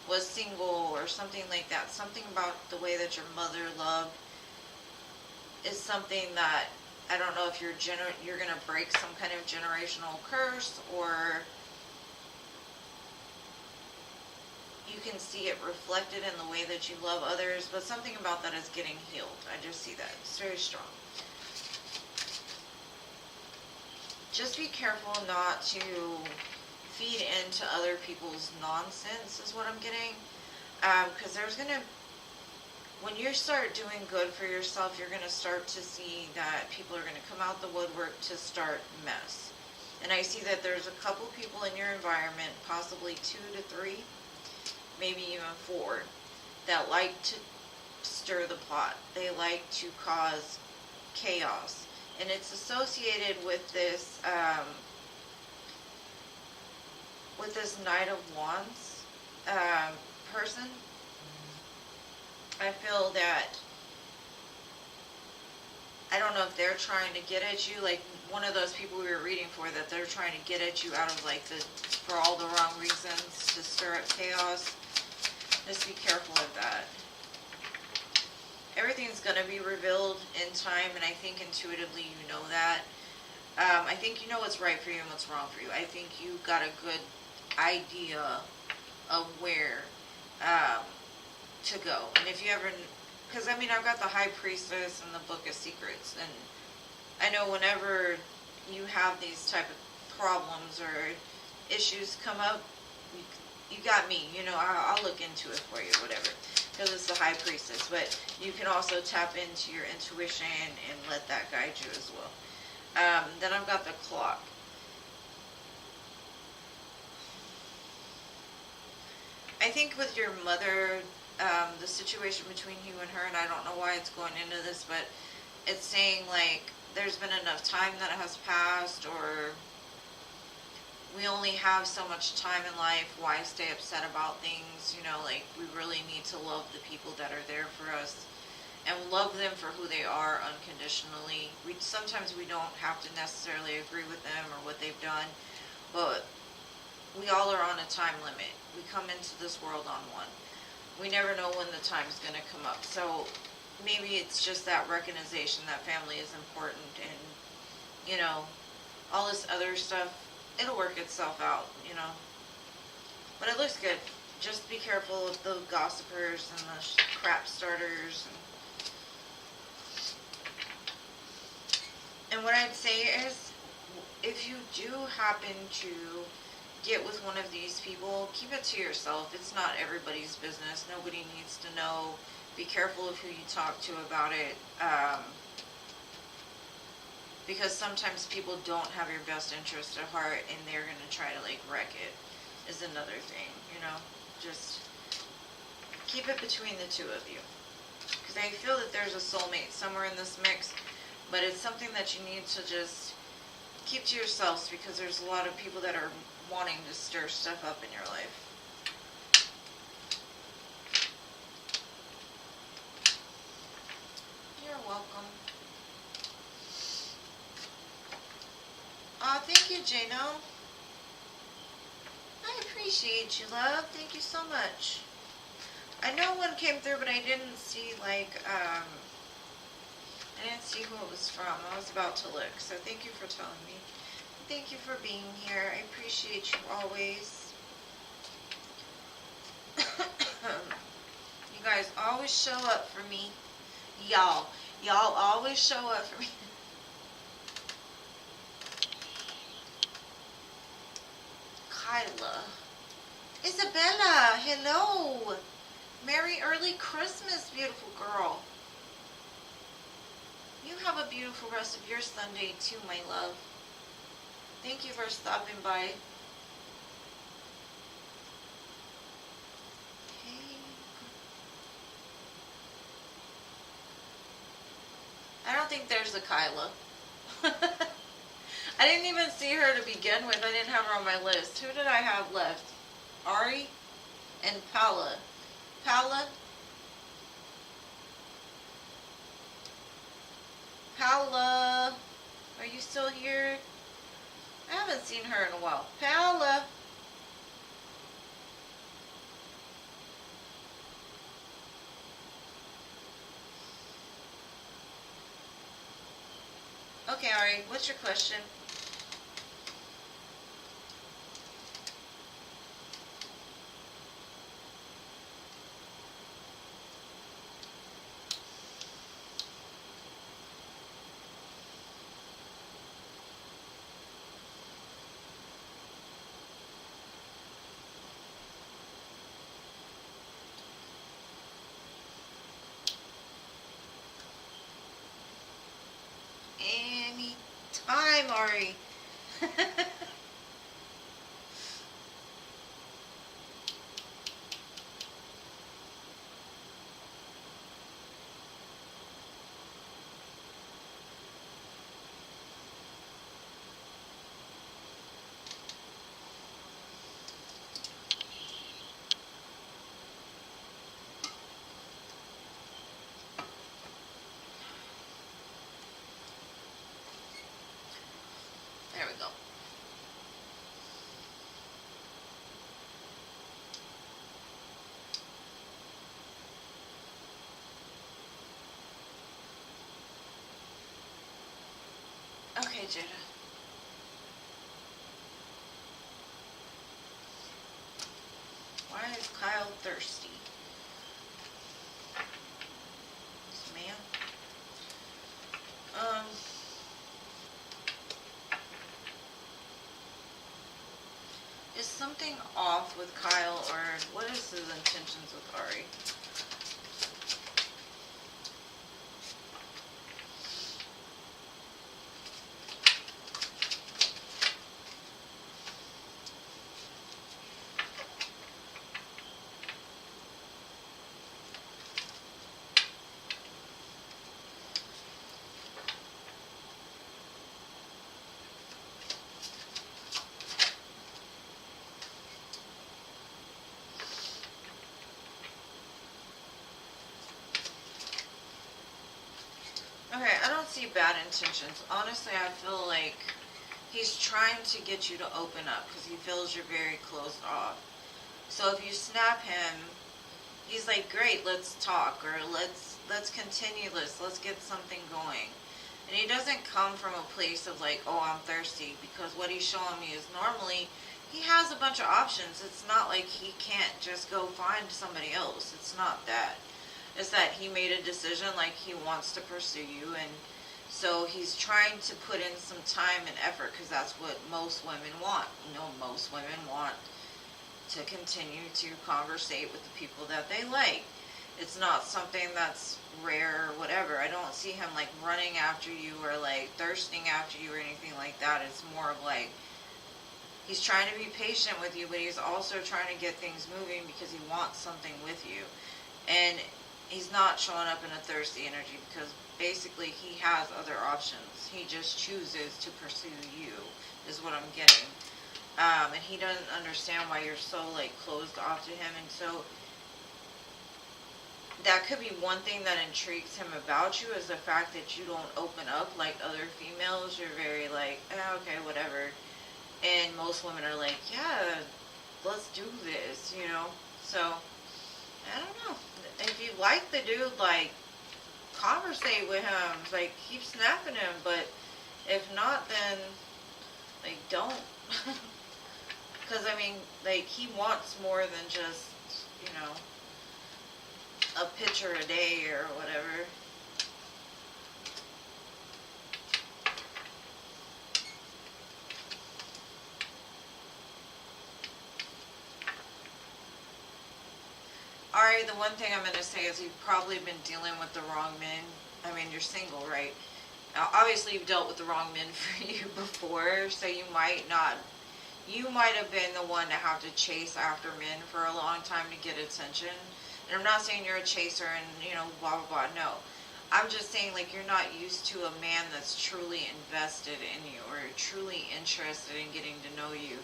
Speaker 1: was single, or something like that. Something about the way that your mother loved is something that, I don't know if you're going to break some kind of generational curse, or you can see it reflected in the way that you love others, but something about that is getting healed. I just see that. It's very strong. Just be careful not to feed into other people's nonsense is what I'm getting. Because there's going to, when you start doing good for yourself, you're going to start to see that people are going to come out the woodwork to start mess. And I see that there's a couple people in your environment, possibly 2 to 3, maybe even 4, that like to stir the pot. They like to cause chaos. And it's associated with this Knight of Wands person. I feel that, I don't know if they're trying to get at you, like one of those people we were reading for, that they're trying to get at you out of like for all the wrong reasons, to stir up chaos. Just be careful of that. Everything's going to be revealed in time, and I think intuitively you know that. I think you know what's right for you and what's wrong for you. I think you got a good idea of where to go. And if you ever, because I mean, I've got the High Priestess and the Book of Secrets, and I know whenever you have these type of problems or issues come up, you got me, you know, I'll look into it for you, whatever, because it's the High Priestess. But you can also tap into your intuition and let that guide you as well. Then I've got the Clock. I think with your mother, the situation between you and her, and I don't know why it's going into this, but it's saying like there's been enough time that has passed, or we only have so much time in life, why stay upset about things, you know, like we really need to love the people that are there for us and love them for who they are unconditionally. Sometimes we don't have to necessarily agree with them or what they've done, but we all are on a time limit. We come into this world on one. We never know when the time's going to come up. So maybe it's just that recognition that family is important, and, you know, all this other stuff, it'll work itself out, you know. But it looks good. Just be careful of the gossipers and the crap starters. And what I'd say is, if you do happen to get with one of these people, keep it to yourself. It's not everybody's business. Nobody needs to know. Be careful of who you talk to about it. Because sometimes people don't have your best interest at heart, and they're going to try to like wreck it, is another thing, you know. Just keep it between the two of you. Because I feel that there's a soulmate somewhere in this mix, but it's something that you need to just keep to yourselves, because there's a lot of people that are wanting to stir stuff up in your life. You're welcome. Aw, thank you, Jano. I appreciate you, love. Thank you so much. I know one came through, but I didn't see, like, I didn't see who it was from. I was about to look, so thank you for telling me. Thank you for being here. I appreciate you always. You guys always show up for me. Y'all always show up for me. Kyla. Isabella, hello. Merry early Christmas, beautiful girl. You have a beautiful rest of your Sunday too, my love. Thank you for stopping by. Okay. I don't think there's a Kyla. I didn't even see her to begin with. I didn't have her on my list. Who did I have left? Ari and Paula. Paula? Paula? Are you still here? I haven't seen her in a while. Paula? Okay, Ari, what's your question? Any time, Ari. There we go. Okay, Jada. Why is Kyle thirsty? This man. Is something off with Kyle, or what is his intentions with Ari? Okay, I don't see bad intentions. Honestly, I feel like he's trying to get you to open up because he feels you're very closed off. So if you snap him, he's like, great, let's talk, or let's continue this, let's get something going. And he doesn't come from a place of like, oh, I'm thirsty, because what he's showing me is normally he has a bunch of options. It's not like he can't just go find somebody else. It's not that. It's that he made a decision, like he wants to pursue you, and so he's trying to put in some time and effort, because that's what most women want. You know, most women want to continue to conversate with the people that they like. It's not something that's rare or whatever. I don't see him like running after you or like thirsting after you or anything like that. It's more of like he's trying to be patient with you, but he's also trying to get things moving because he wants something with you. And he's not showing up in a thirsty energy because basically he has other options. He just chooses to pursue you, is what I'm getting. And he doesn't understand why you're so like closed off to him. And so that could be one thing that intrigues him about you, is the fact that you don't open up like other females. You're very like, okay, whatever. And most women are like, yeah, let's do this, you know? So, I don't know. If you like the dude, like, conversate with him. Like, keep snapping him. But if not, then, like, don't. Because, I mean, like, he wants more than just, you know, a picture a day or whatever. Ari, the one thing I'm going to say is you've probably been dealing with the wrong men. I mean, you're single, right? Now, obviously, you've dealt with the wrong men for you before, so you might not. You might have been the one to have to chase after men for a long time to get attention. And I'm not saying you're a chaser and, blah, blah, blah. No. I'm just saying, like, you're not used to a man that's truly invested in you or truly interested in getting to know you.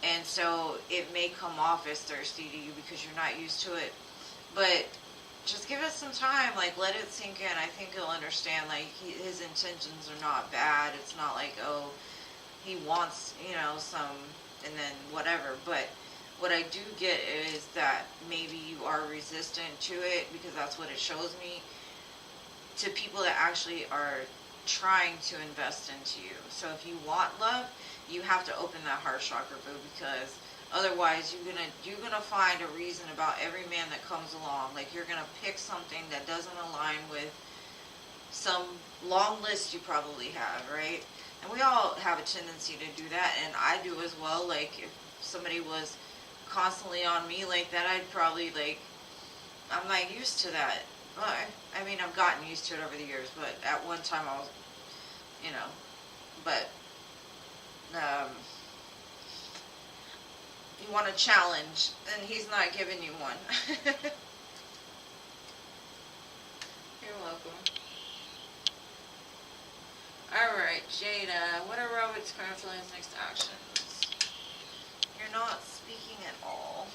Speaker 1: And so it may come off as thirsty to you because you're not used to it. But just give it some time. Like, let it sink in. I think he'll understand, like, his intentions are not bad. It's not like, oh, he wants, some, and then whatever. But what I do get is that maybe you are resistant to it, because that's what it shows me, to people that actually are trying to invest into you. So if you want love, you have to open that heart chakra, boo, because otherwise you're gonna find a reason about every man that comes along. Like, you're gonna pick something that doesn't align with some long list you probably have, right? And we all have a tendency to do that, and I do as well. Like, if somebody was constantly on me like that, I'd probably, like, I'm not used to that. Well, I mean, I've gotten used to it over the years, but at one time I was, but, you want a challenge, and he's not giving you one. You're welcome. Alright, Jada, what are Robert's current feelings, next actions? You're not speaking at all.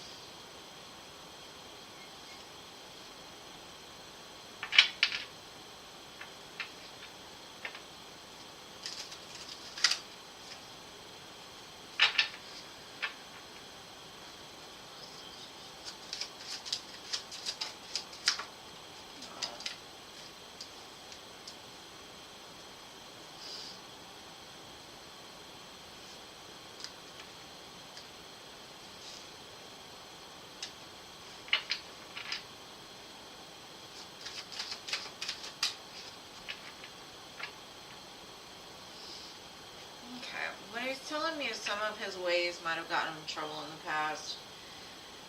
Speaker 1: What he's telling me is some of his ways might have gotten him in trouble in the past,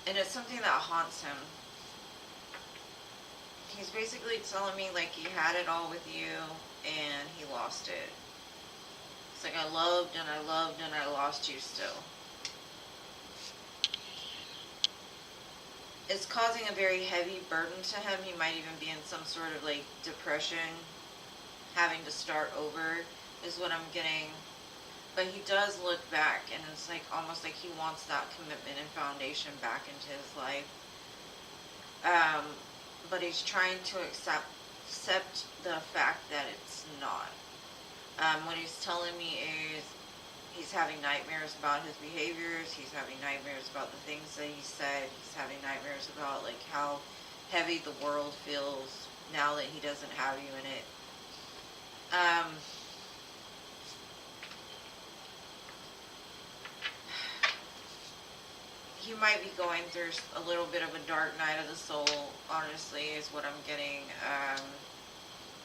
Speaker 1: and it's something that haunts him. He's basically telling me, like, he had it all with you and he lost it. It's like, I loved and I loved and I lost you still. It's causing a very heavy burden to him. He might even be in some sort of, like, depression, having to start over is what I'm getting. But he does look back, and it's like almost like he wants that commitment and foundation back into his life. But he's trying to accept the fact that it's not. What he's telling me is he's having nightmares about his behaviors. He's having nightmares about the things that he said. He's having nightmares about, like, how heavy the world feels now that he doesn't have you in it. You might be going through a little bit of a dark night of the soul, honestly, is what I'm getting.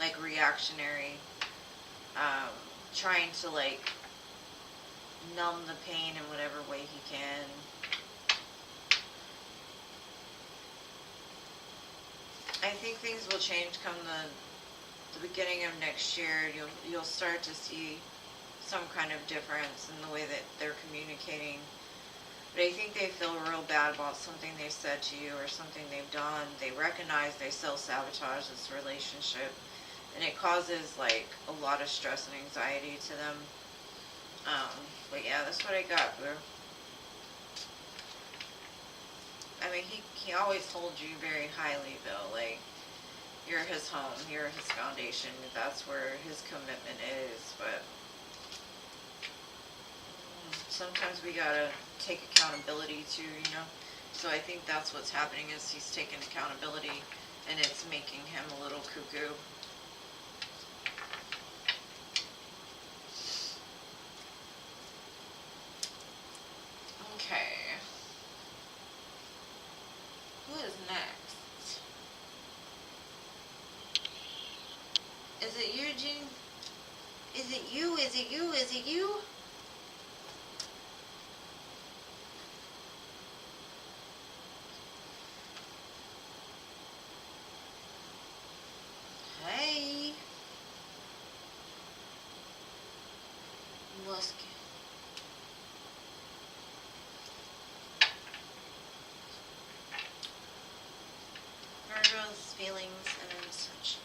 Speaker 1: Like, reactionary. Trying to, like, numb the pain in whatever way he can. I think things will change come the beginning of next year. You'll start to see some kind of difference in the way that they're communicating. But I think they feel real bad about something they said to you or something they've done. They recognize they self-sabotage this relationship, and it causes, like, a lot of stress and anxiety to them. But yeah, that's what I got, boo. I mean, he always holds you very highly, though. Like, you're his home, you're his foundation. That's where his commitment is, but sometimes we gotta take accountability too, So I think that's what's happening, is he's taking accountability, and it's making him a little cuckoo. Okay. Who is next? Is it you, Jean? Is it you? Is it you? Is it you? Hey. just Virgo's feelings and intentions.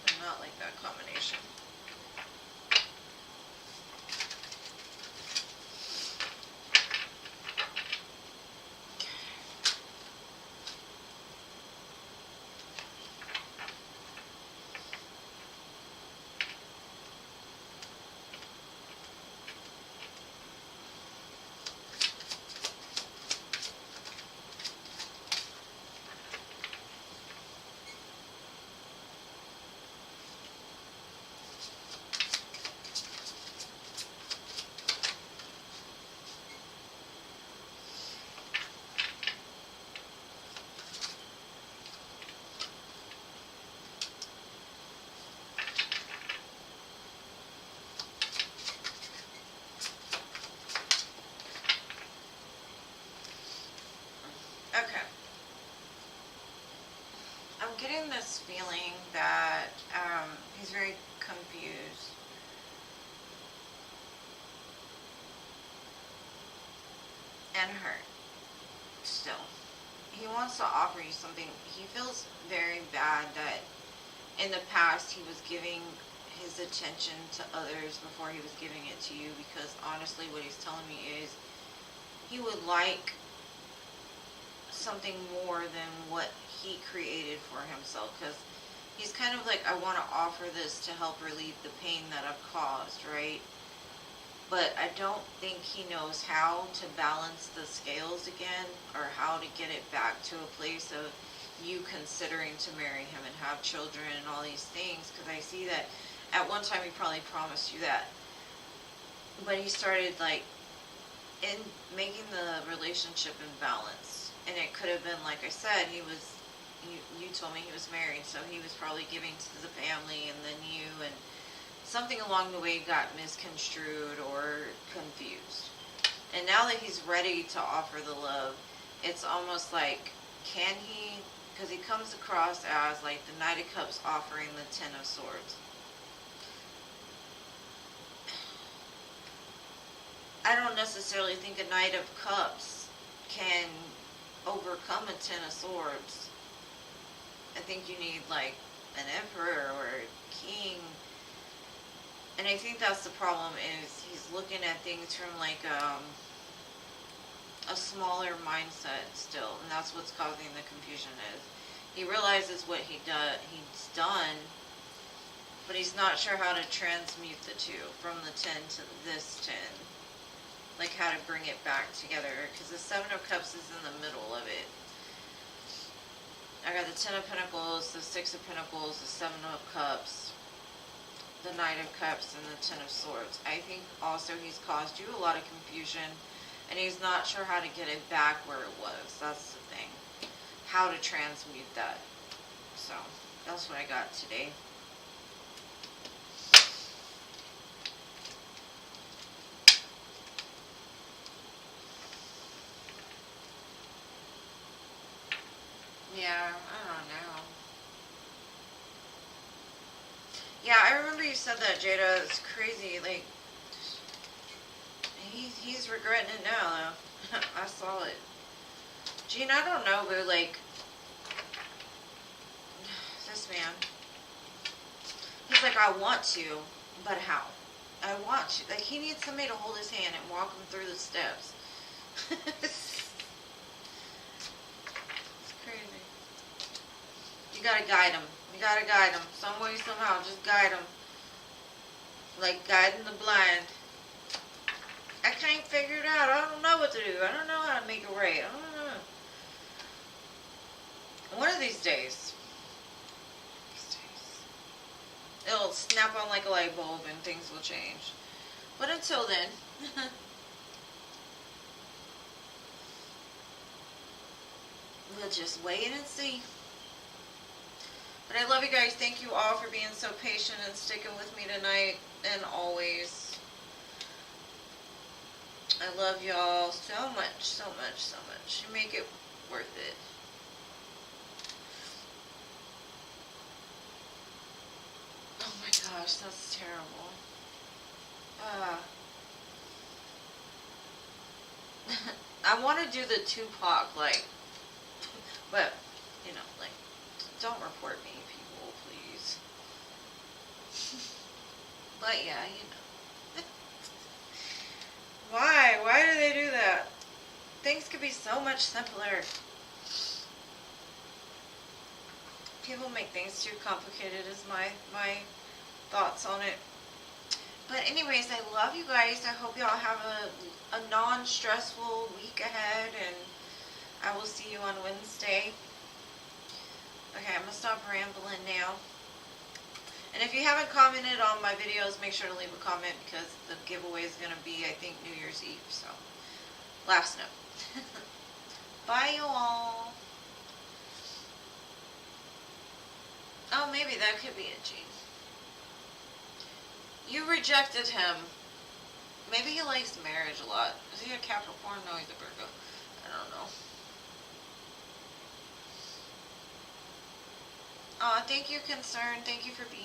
Speaker 1: I not like that combination. Okay. I'm getting this feeling that he's very confused. And hurt. Still. He wants to offer you something. He feels very bad that in the past he was giving his attention to others before he was giving it to you, because honestly what he's telling me is he would like something more than what he created for himself, because he's kind of like, I want to offer this to help relieve the pain that I've caused, right? But I don't think he knows how to balance the scales again, or how to get it back to a place of you considering to marry him and have children and all these things, because I see that at one time he probably promised you that, but he started like in making the relationship in balance. And it could have been, like I said, he was, you told me he was married, so he was probably giving to the family and then you, and something along the way got misconstrued or confused. And now that he's ready to offer the love, it's almost like, can he, because he comes across as like the Knight of Cups offering the Ten of Swords. I don't necessarily think a Knight of Cups can overcome a Ten of Swords. I think you need like an Emperor or a King. And I think that's the problem, is he's looking at things from like a smaller mindset still, and that's what's causing the confusion. Is he realizes what he's done, but he's not sure how to transmute the two from the 10 to this 10, like how to bring it back together, because the Seven of Cups is in the middle of it. I got the 10 of Pentacles, the 6 of Pentacles, the 7 of Cups, the Knight of Cups, and the 10 of Swords. I think also he's caused you a lot of confusion, and he's not sure how to get it back where it was. That's the thing. How to transmute that. So, that's what I got today. Yeah, I don't know. Yeah, I remember you said that, Jada. It's crazy. Like, he's regretting it now, though. I saw it. Gene, I don't know, but like, this man, he's like, I want to, but how? I want to. Like, he needs somebody to hold his hand and walk him through the steps. It's crazy. You gotta guide him. You gotta guide him. Some way, somehow. Just guide him. Like guiding the blind. I can't figure it out. I don't know what to do. I don't know how to make it right. I don't know. One of these days, it'll snap on like a light bulb and things will change. But until then, we'll just wait and see. But I love you guys. Thank you all for being so patient and sticking with me tonight and always. I I love y'all so much, so much, so much. You make it worth it. Oh my gosh, that's terrible. I want to do the Tupac, like, but, you know, like, don't report me, people, please. But yeah, you know. Why? Why do they do that? Things could be so much simpler. People make things too complicated is my thoughts on it. But anyways, I love you guys. I hope y'all have a non-stressful week ahead, and I will see you on Wednesday. Okay, I'm going to stop rambling now. And if you haven't commented on my videos, make sure to leave a comment, because the giveaway is going to be, I think, New Year's Eve. So, last note. Bye, you all. Oh, maybe that could be it, Gene. You rejected him. Maybe he likes marriage a lot. Is he a Capricorn? No, he's a Virgo. I don't know. Aw, thank you, Concern. Thank you for being